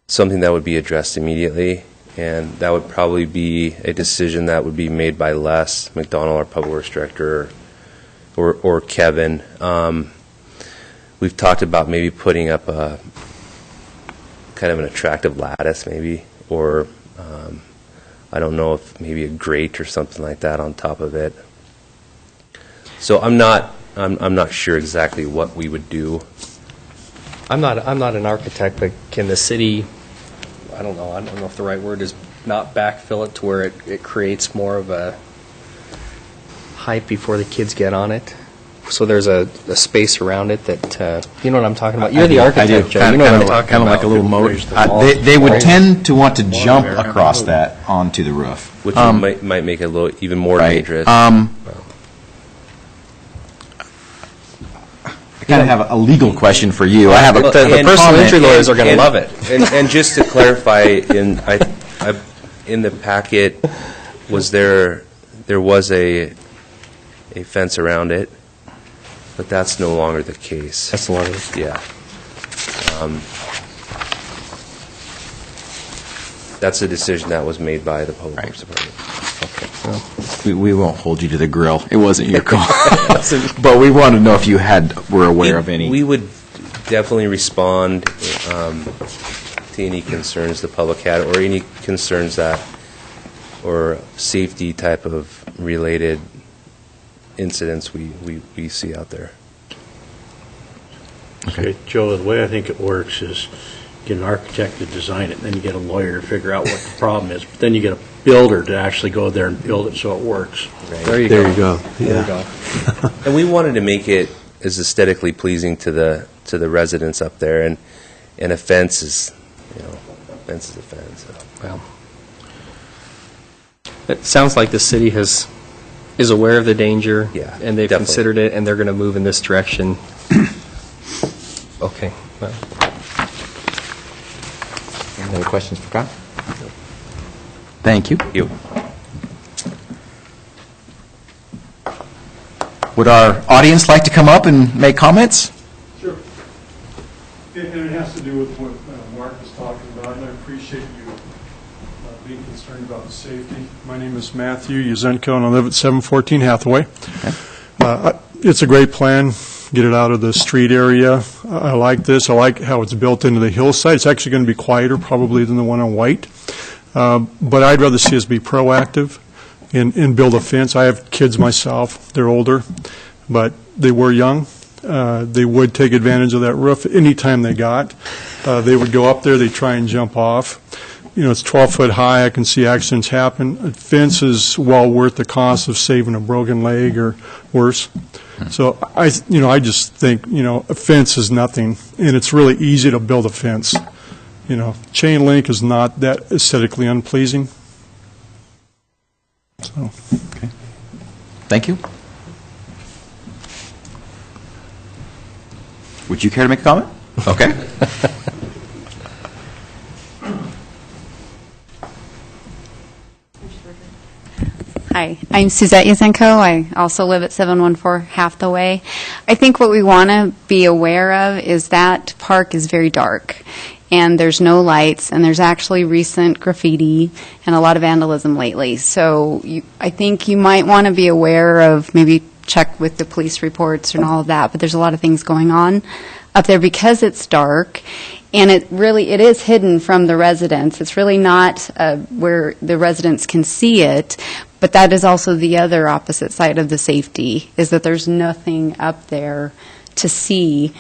something that would be addressed immediately, and that would probably be a decision that would be made by Les McDonald, our public works director, or Kevin. We've talked about maybe putting up a kind of an attractive lattice, maybe, or I don't know, if maybe a grate or something like that on top of it. So I'm not sure exactly what we would do. I'm not an architect, but can the city, I don't know if the right word is not backfill it to where it creates more of a hype before the kids get on it? so there's a space around it that, you know what I'm talking about? You're the architect, I do. Joe. You know what I'm talking Kind of about. like a little moat. Raise the wall. They would tend to want to jump across that onto the roof. Which might make it a little even more dangerous. I kind of have a legal question for you. I have a The personal comment. injury lawyers are going to love it. And just to clarify, in the packet, there was a fence around it, but that's no longer the case. That's the one. Yeah. That's a decision that was made by the Public Works Department. We won't hold you to the grill. It wasn't your call. But we wanted to know if you were aware of any. We would definitely respond to any concerns the public had, or any concerns that, or safety type of related incidents we see out there. Okay, Joe, the way I think it works is get an architect to design it, and then you get a lawyer to figure out what the problem is, but then you get a builder to actually go there and build it so it works. There you go. There you go. There you Yeah. go. And we wanted to make it as aesthetically pleasing to the residents up there, and a fence is, a fence is a fence. So. Well, it sounds like the city is aware of the danger. Yeah, And they've definitely. considered it, and they're going to move in this direction. Okay. Well, Any other questions for Kyle? Thank you. You. Would our audience like to come up and make comments? Sure. And it has to do with what Mark was talking about, and I appreciate you being concerned about the safety. My name is Matthew Yuzenko, and I live at 714 Hathaway. It's a great plan. Get it out of the street area. I like this. I like how it's built into the hillside. It's actually going to be quieter probably than the one on White. But I'd rather see us be proactive and build a fence. I have kids myself. They're older, but they were young. They would take advantage of that roof anytime they got. They would go up there. They'd try and jump off. It's 12 foot high. I can see accidents happen. A fence is well worth the cost of saving a broken leg or worse. So I just think, a fence is nothing, and it's really easy to build a fence. Chain link is not that aesthetically unpleasing. So. Okay. Thank you. Would you care to make a comment? Okay. Hi, I'm Suzette Yazenko. I also live at 714 Hathaway. I think what we want to be aware of is that park is very dark, and there's no lights, and there's actually recent graffiti and a lot of vandalism lately. So I think you might want to be aware of, maybe check with the police reports and all of that, but there's a lot of things going on up there because it's dark. And it is hidden from the residents. It's really not where the residents can see it, but that is also the other opposite side of the safety, is that there's nothing up there to see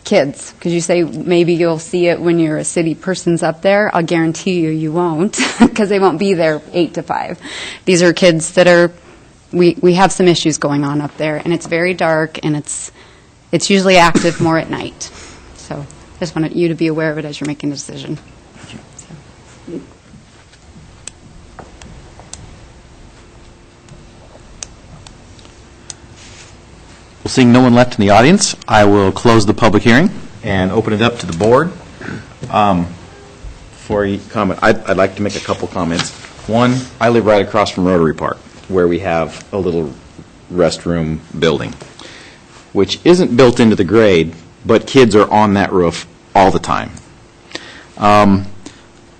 kids. Because you say maybe you'll see it when you're a city person's up there. I'll guarantee you won't, because they won't be there 8 to 5. These are kids that are, we have some issues going on up there, and it's very dark, and it's usually active more at night. So I just wanted you to be aware of it as you're making a decision. Well, seeing no one left in the audience, I will close the public hearing and open it up to the board for a comment. I'd like to make a couple comments. One, I live right across from Rotary Park, where we have a little restroom building, which isn't built into the grade, but kids are on that roof all the time. I'm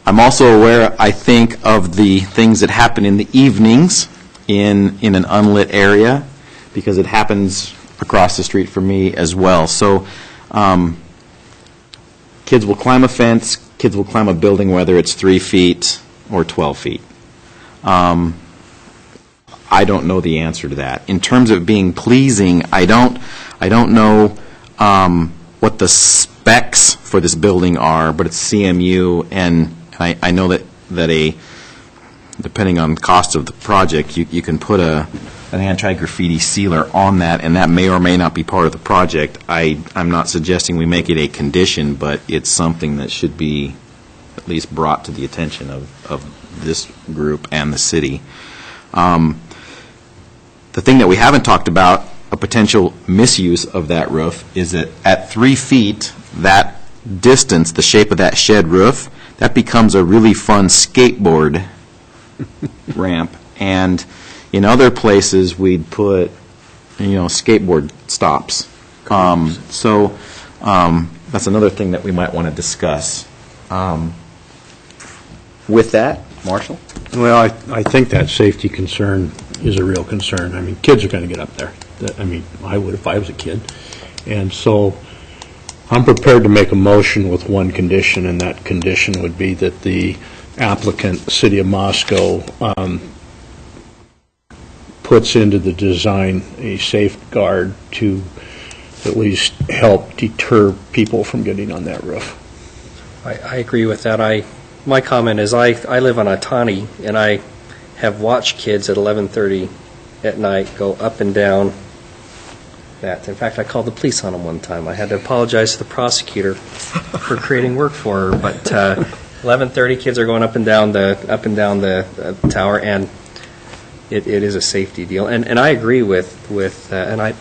also aware, I think, of the things that happen in the evenings in an unlit area, because it happens across the street from me as well. So kids will climb a fence, kids will climb a building, whether it's 3 feet or 12 feet. I don't know the answer to that. In terms of being pleasing, I don't know what the specs for this building are, but it's CMU, and I know that depending on the cost of the project, you can put a an anti-graffiti sealer on that, and that may or may not be part of the project. I'm not suggesting we make it a condition, but it's something that should be at least brought to the attention of this group and the city. The thing that we haven't talked about, a potential misuse of that roof, is that at 3 feet, that distance, the shape of that shed roof, that becomes a really fun skateboard ramp. And in other places, we'd put, skateboard stops. So that's another thing that we might want to discuss. With that, Marshall? Well, I think that safety concern is a real concern. I mean, kids are going to get up there. I would if I was a kid. And so I'm prepared to make a motion with one condition, and that condition would be that the applicant, City of Moscow, puts into the design a safeguard to at least help deter people from getting on that roof. I agree with that. My comment is I live on Otani, and I have watched kids at 11:30 at night go up and down that. In fact, I called the police on them one time. I had to apologize to the prosecutor for creating work for her. But 11:30, kids are going up and down the tower, and it is a safety deal. And I agree with and I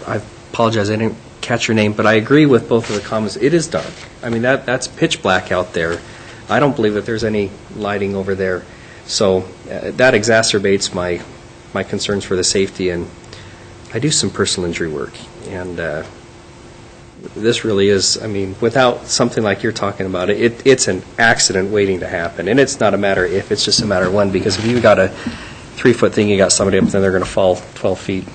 apologize, I didn't catch your name, but I agree with both of the comments. It is dark. I mean, that's pitch black out there. I don't believe that there's any lighting over there. So that exacerbates my concerns for the safety. And I do some personal injury work. And this really is, without something like you're talking about, it's an accident waiting to happen. And it's not a matter if, it's just a matter of when. Because if you've got a 3-foot thing, you got somebody up there, they're going to fall 12 feet.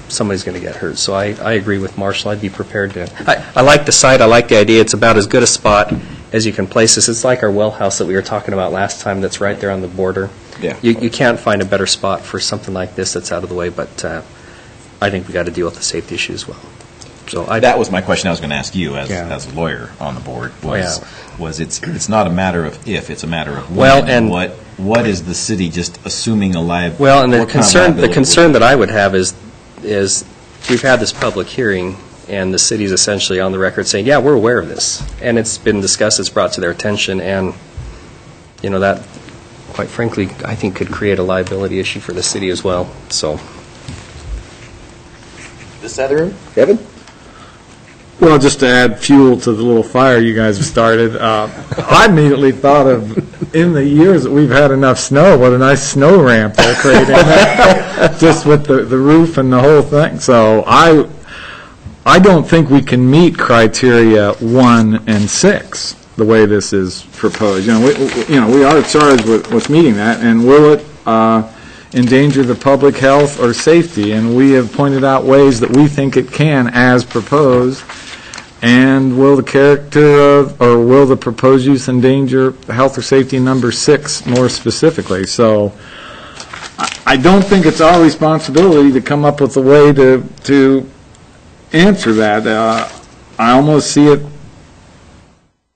Somebody's going to get hurt. So I agree with Marshall. I'd be prepared to. I like the site. I like the idea. It's about as good a spot as you can place this. It's like our well house that we were talking about last time that's right there on the border. Yeah. You can't find a better spot for something like this that's out of the way, but I think we got to deal with the safety issue as well. So that was my question I was going to ask you as a lawyer on the board, was it's not a matter of if, it's a matter of when. Well, and what is the city just assuming a liability? Well, and the concern that I would have is we've had this public hearing, and the city's essentially on the record saying, yeah, we're aware of this. And it's been discussed, it's brought to their attention, and, that, quite frankly, I think could create a liability issue for the city as well. So. This side of the room? Kevin? Well, just to add fuel to the little fire you guys have started, I immediately thought of, in the years that we've had enough snow, what a nice snow ramp they're creating, just with the roof and the whole thing. So I don't think we can meet criteria 1 and 6 the way this is proposed. We are charged with meeting that, and will it endanger the public health or safety? And we have pointed out ways that we think it can, as proposed. And will the will the proposed use endanger health or safety number 6 more specifically? So I don't think it's our responsibility to come up with a way to answer that. I almost see it,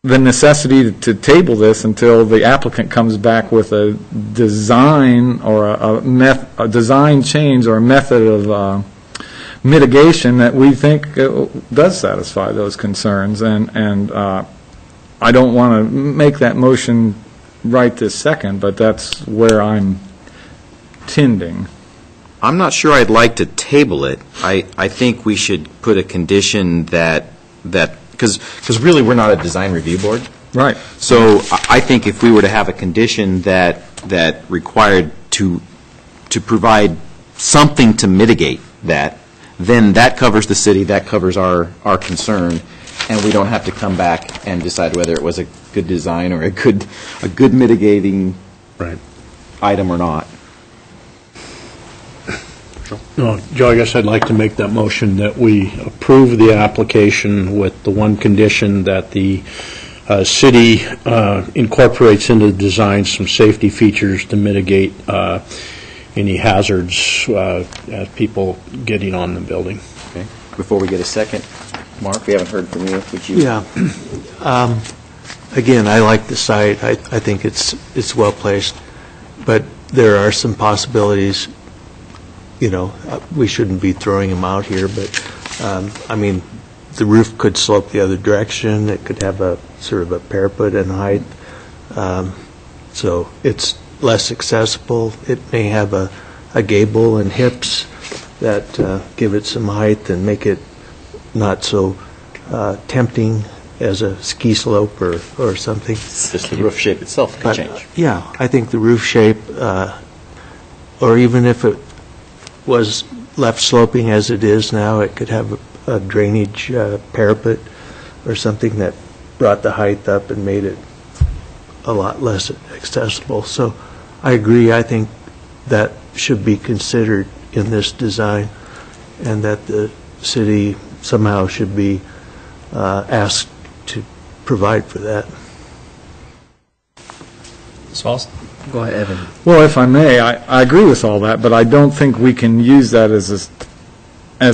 the necessity to table this until the applicant comes back with a design or a design change or a method of mitigation that we think does satisfy those concerns. And I don't want to make that motion right this second, but that's where I'm tending. I'm not sure I'd like to table it. I think we should put a condition that because really we're not a design review board. Right. So I think if we were to have a condition that required to provide something to mitigate that, then that covers the city, that covers our concern, and we don't have to come back and decide whether it was a good design or a good mitigating item or not. No, Joe, I guess I'd like to make that motion that we approve the application with the one condition that the city incorporates into the design some safety features to mitigate any hazards as people getting on the building. Okay. Before we get a second, Mark, we haven't heard from you. Would you? Yeah. Again, I like the site. I think it's well placed, but there are some possibilities. we shouldn't be throwing them out here, but, I mean, the roof could slope the other direction. It could have a sort of a parapet in height. So it's less accessible. It may have a gable and hips that give it some height and make it not so tempting as a ski slope or something. Just the roof shape itself could change. Yeah, I think the roof shape, or even if it was left sloping as it is now, it could have a drainage parapet or something that brought the height up and made it a lot less accessible. So I agree. I think that should be considered in this design, and that the city somehow should be asked to provide for that. Smalls? Go ahead, Evan. Well, if I may, I agree with all that, but I don't think we can use that as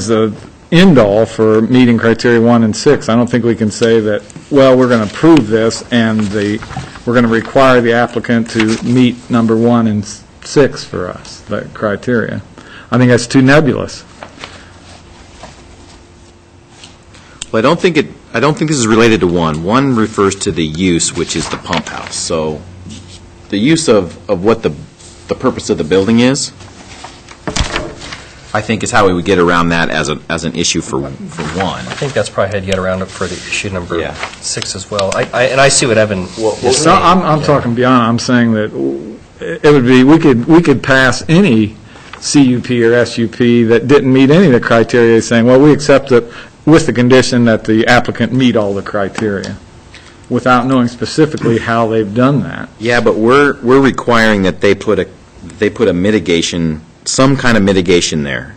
a end-all for meeting criteria 1 and 6. I don't think we can say that, well, we're going to approve this, and we're going to require the applicant to meet number 1 and 6 for us, that criteria. I think that's too nebulous. Well, I don't think this is related to 1. 1 refers to the use, which is the pump house. So the use of what the purpose of the building is, I think, is how we would get around that as an issue for 1. I think that's probably how to get around it for the issue number 6 as well. And I see what Evan is saying. I'm talking beyond. I'm saying that it would be, we could pass any CUP or SUP that didn't meet any of the criteria, saying, well, we accept it with the condition that the applicant meet all the criteria, without knowing specifically how they've done that. Yeah, but we're requiring that they put a mitigation, some kind of mitigation there.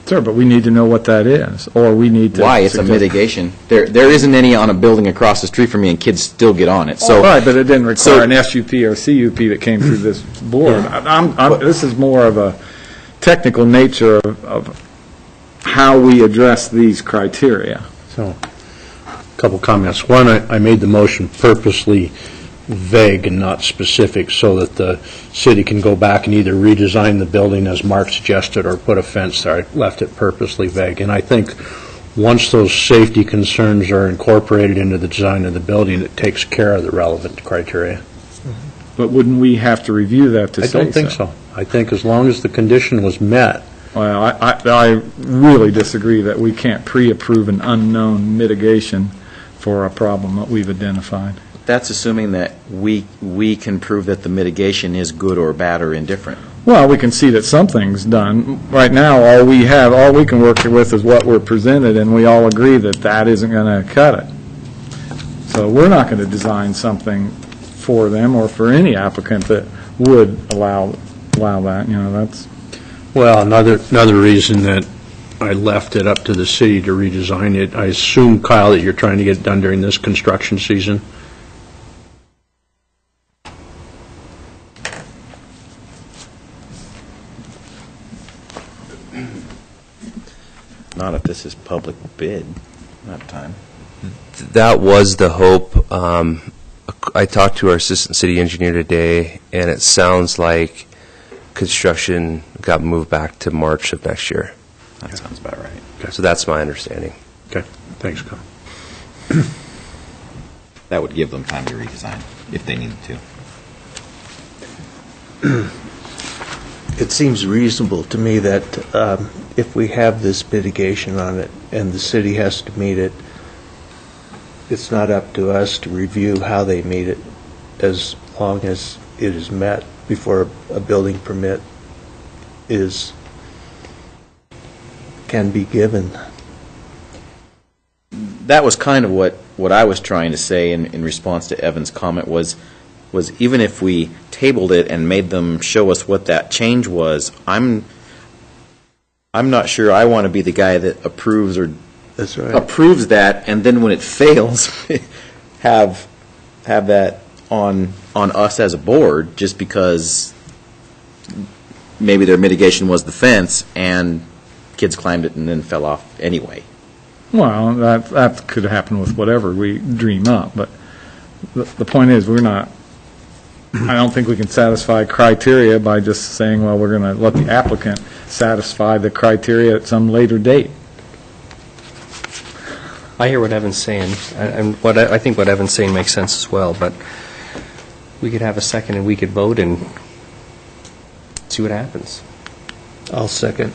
Sure, but we need to know what that is, or we need to... Why? It's a mitigation. There isn't any on a building across the street from me, and kids still get on it. So, right, but it didn't require an SUP or CUP that came through this board. This is more of a technical nature of how we address these criteria. So, a couple comments. One, I made the motion purposely vague and not specific so that the city can go back and either redesign the building as Mark suggested or put a fence there. I left it purposely vague. And I think once those safety concerns are incorporated into the design of the building, it takes care of the relevant criteria. But wouldn't we have to review that to say so? I don't think so. I think as long as the condition was met. Well, I really disagree that we can't pre-approve an unknown mitigation for a problem that we've identified. that's assuming that we can prove that the mitigation is good or bad or indifferent. Well, we can see that something's done. Right now, all we can work with is what we're presented, and we all agree that that isn't going to cut it. So we're not going to design something for them or for any applicant that would allow that. You know, that's. Well, another reason that I left it up to the city to redesign it, I assume, Kyle, that you're trying to get it done during this construction season? Not if this is public bid, not time. That was the hope. I talked to our assistant city engineer today, and it sounds like construction got moved back to March of next year. That sounds about right. Okay. So that's my understanding. Okay, thanks, Kyle. That would give them time to redesign if they needed to. It seems reasonable to me that if we have this mitigation on it and the city has to meet it, it's not up to us to review how they meet it as long as it is met before a building permit can be given. That was kind of what I was trying to say in response to Evan's comment was even if we tabled it and made them show us what that change was, I'm not sure I want to be the guy that approves that, and then when it fails, have that on us as a board just because maybe their mitigation was the fence and kids climbed it and then fell off anyway. Well, that could happen with whatever we dream up, but the point is I don't think we can satisfy criteria by just saying, well, we're going to let the applicant satisfy the criteria at some later date. I hear what Evan's saying, and I think what Evan's saying makes sense as well, but we could have a second and we could vote and see what happens. I'll second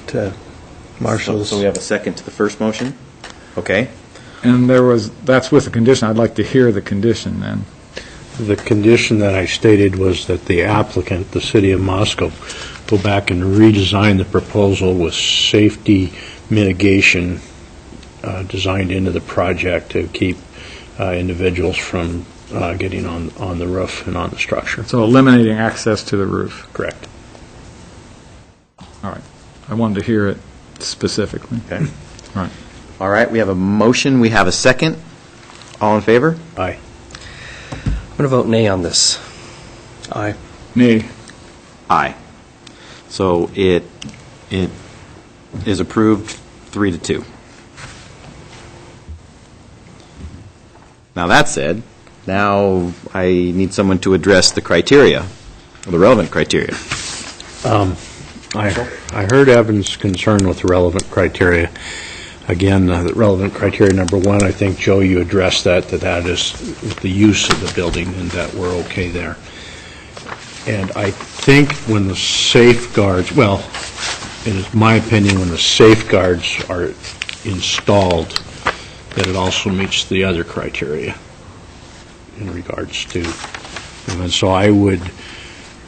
Marshall's. So we have a second to the first motion? Okay. And that's with a condition. I'd like to hear the condition then. The condition that I stated was that the applicant, the city of Moscow, go back and redesign the proposal with safety mitigation designed into the project to keep individuals from getting on the roof and on the structure. So eliminating access to the roof. Correct. All right. I wanted to hear it specifically. Okay. All right. All right, we have a motion, we have a second. All in favor? Aye. I'm going to vote nay on this. Aye. Nay. Aye. So it is approved 3-2. Now, that said, now I need someone to address the criteria, or the relevant criteria. I heard Evan's concern with the relevant criteria. Again, the relevant criteria number one, I think, Joe, you addressed that is the use of the building and that we're okay there. And I think when the safeguards, well, in my opinion, when the safeguards are installed, that it also meets the other criteria in regards to, and so I would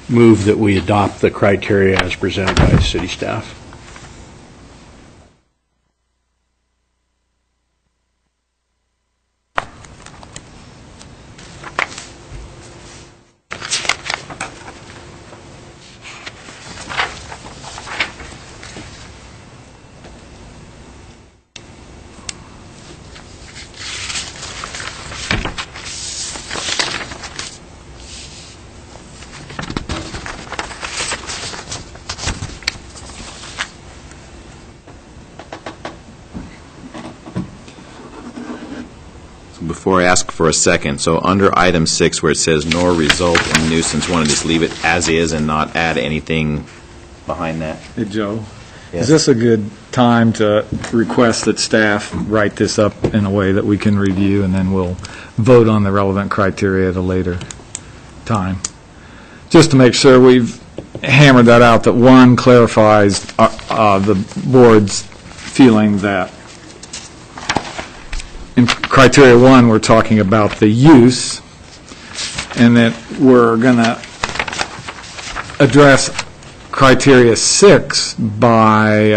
move that we adopt the criteria as presented by city staff. Before I ask for a second, so under item 6 where it says nor result in nuisance, want to just leave it as is and not add anything behind that? Hey, Joe. Yes. Is this a good time to request that staff write this up in a way that we can review, and then we'll vote on the relevant criteria at a later time? Just to make sure we've hammered that out, that one clarifies the board's feeling that in criteria 1, we're talking about the use, and that we're going to address criteria 6 by,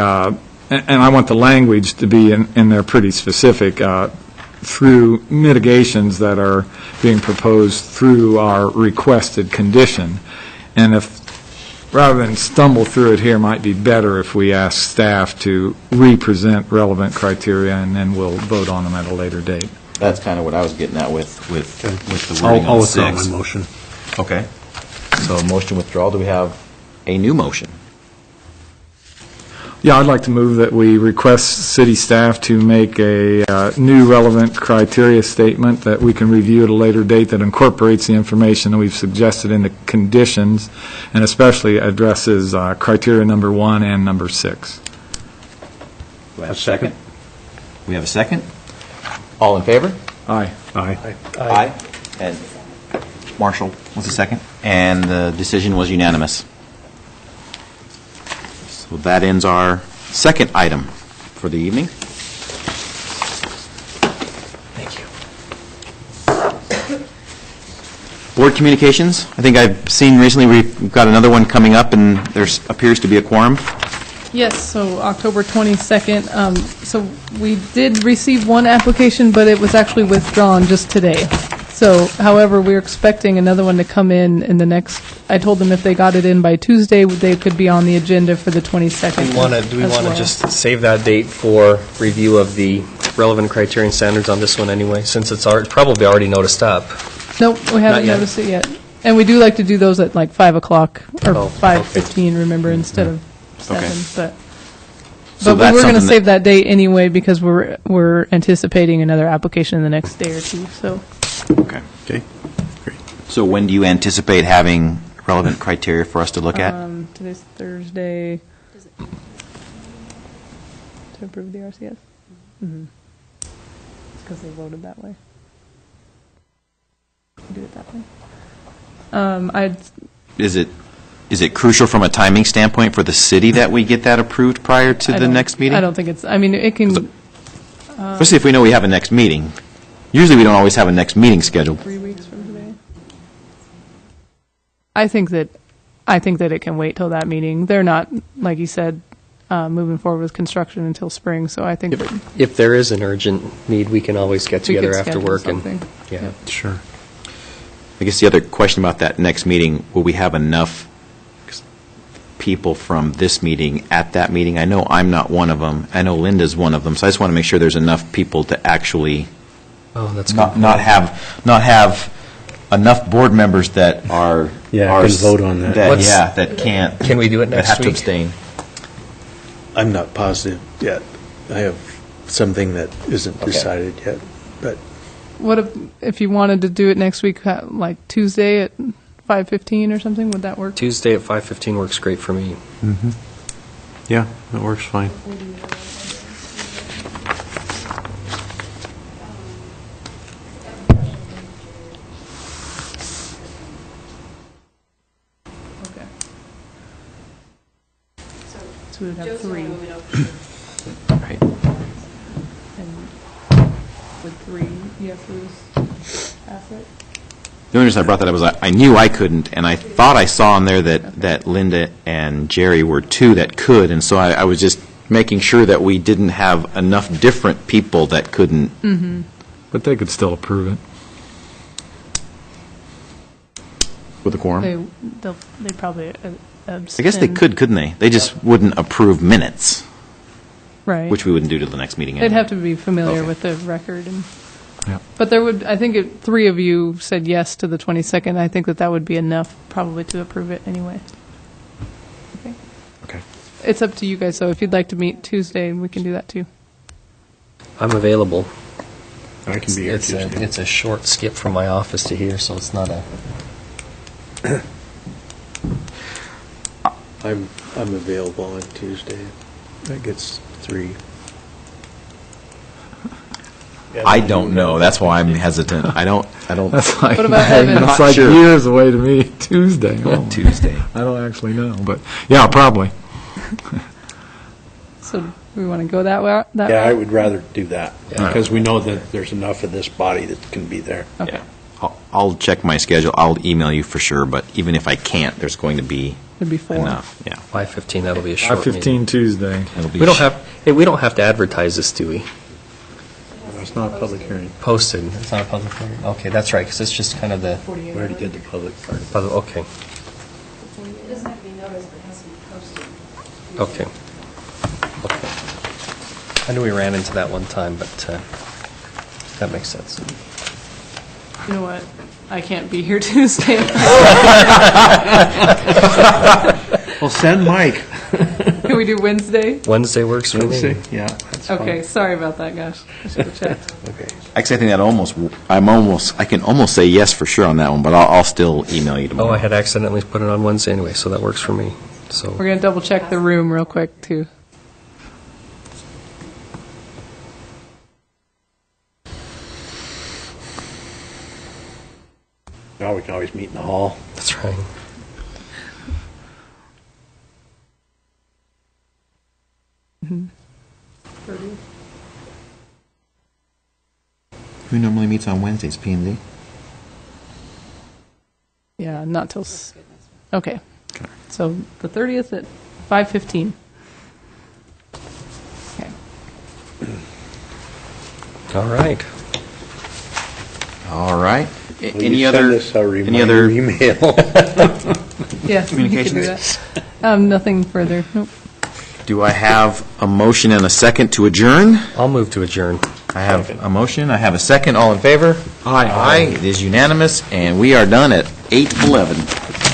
and I want the language to be in there pretty specific, through mitigations that are being proposed through our requested condition. And if, rather than stumble through it here, might be better if we ask staff to re-present relevant criteria, and then we'll vote on them at a later date. That's kind of what I was getting at with the wording I'll on withdraw 6. my motion. Okay. So motion withdrawal. Do we have a new motion? Yeah, I'd like to move that we request city staff to make a new relevant criteria statement that we can review at a later date that incorporates the information that we've suggested in the conditions, and especially addresses criteria number 1 and number 6. Do we have a second? We have a second. All in favor? Aye. Aye. Aye. And Marshall was the second. And the decision was unanimous. So that ends our second item for the evening. Thank you. Board communications. I think I've seen recently we've got another one coming up, and there appears to be a quorum. Yes, so October 22nd. So we did receive one application, but it was actually withdrawn just today. So, however, we're expecting another one to come in the next, I told them if they got it in by Tuesday, they could be on the agenda for the 22nd. Do we want to just save that date for review of the relevant criterion standards on this one anyway, since it's probably already noticed up? Nope, we haven't yet? noticed it yet. And we do like to do those at like 5 o'clock, or Oh, 5:15, remember, instead of 7. Okay. But So we that's were going to something save that date anyway because we're anticipating another application in the next day or two, so. Okay. Okay, great. So when do you anticipate having relevant criteria for us to look at? Today's Thursday. to approve the RCS? Mm-hmm. Because they voted that way. Do it that way. Is it crucial from a timing standpoint for the city that we get that approved prior to the next meeting? I don't think it's, I mean, it can, Especially if we know we have a next meeting. Usually, we don't always have a next meeting scheduled. 3 weeks from today. I think that it can wait till that meeting. They're not, like you said, moving forward with construction until spring, so I think that If there is an urgent need, we can always get we could together after schedule work something. and, yeah. Sure. I guess the other question about that next meeting, will we have enough people from this meeting at that meeting? I know I'm not one of them. I know Linda's one of them, so I just want to make sure there's enough people to actually Oh, that's not good. not have enough board members that are Yeah, can vote on that. What's- that can't. Can we do it that next have to week? abstain. I'm not positive yet. I have something that isn't Okay. decided yet, but what if you wanted to do it next week, like Tuesday at 5:15 or something? Would that work? Tuesday at 5:15 works great for me. Yeah, that works fine. Okay. So we would have 3. Right. And with 3 yeses, pass it? The only reason I brought that up was I knew I couldn't, and I thought I saw on there that Linda and Jerry were 2 that could, and so I was just making sure that we didn't have enough different people that couldn't. But they could still approve it. With a quorum? They probably I guess they could, couldn't they? They just wouldn't approve minutes, Right. which we wouldn't do till the next meeting. They'd anyway. have to be familiar Okay. with the record. And Yeah. But there would, I think 3 of you said yes to the 22nd. I think that would be enough probably to approve it anyway. Okay. Okay. It's up to you guys, so if you'd like to meet Tuesday, we can do that too. I'm available. I can be here Tuesday. It's a short skip from my office to here, so it's not a... I'm available on Tuesday. That gets 3. I don't know. That's why I'm hesitant. I don't. That's like, What about Evan? it's Not like sure. years away to me, Tuesday. Oh, Tuesday. I don't actually know, but yeah, probably. So we want to go that way? Yeah, I would rather do that, Yeah. because we know that there's enough of this body that can be there. Okay. Yeah. I'll check my schedule. I'll email you for sure, but even if I can't, there's going to be It'd be 4. enough. Yeah. 5:15, that'll be a short 5:15 meeting. Tuesday. It'll be We don't have to advertise this, do we? It's not a public hearing. Posted. It's not a public hearing? Okay, that's right, because it's just kind of the... We already did the public part. Okay, It doesn't have to be noticed, but it has to be posted. okay. I knew we ran into that one time, but that makes sense. You know what? I can't be here Tuesday. Well, send Mike. Can we do Wednesday? Wednesday works for me. Yeah, that's fine. Okay, sorry about that, gosh. I should have checked. Okay. Actually, I think that I can almost say yes for sure on that one, but I'll still email you tomorrow. Oh, I had accidentally put it on Wednesday anyway, so that works for me. So We're going to double check the room real quick, too. Now we can always meet in the hall. that's right. Who normally meets on Wednesdays? P&Z. Yeah, not till... Okay. So the 30th at 5:15. Okay. All right. All right. Will Any you other? send us a any other? reminder email? Yeah, we can do that. Nothing further. Nope. Do I have a motion and a second to adjourn? I'll move to adjourn. I have a motion. I have a second. All in favor? Aye. Aye. It is unanimous, and we are done at 8:11.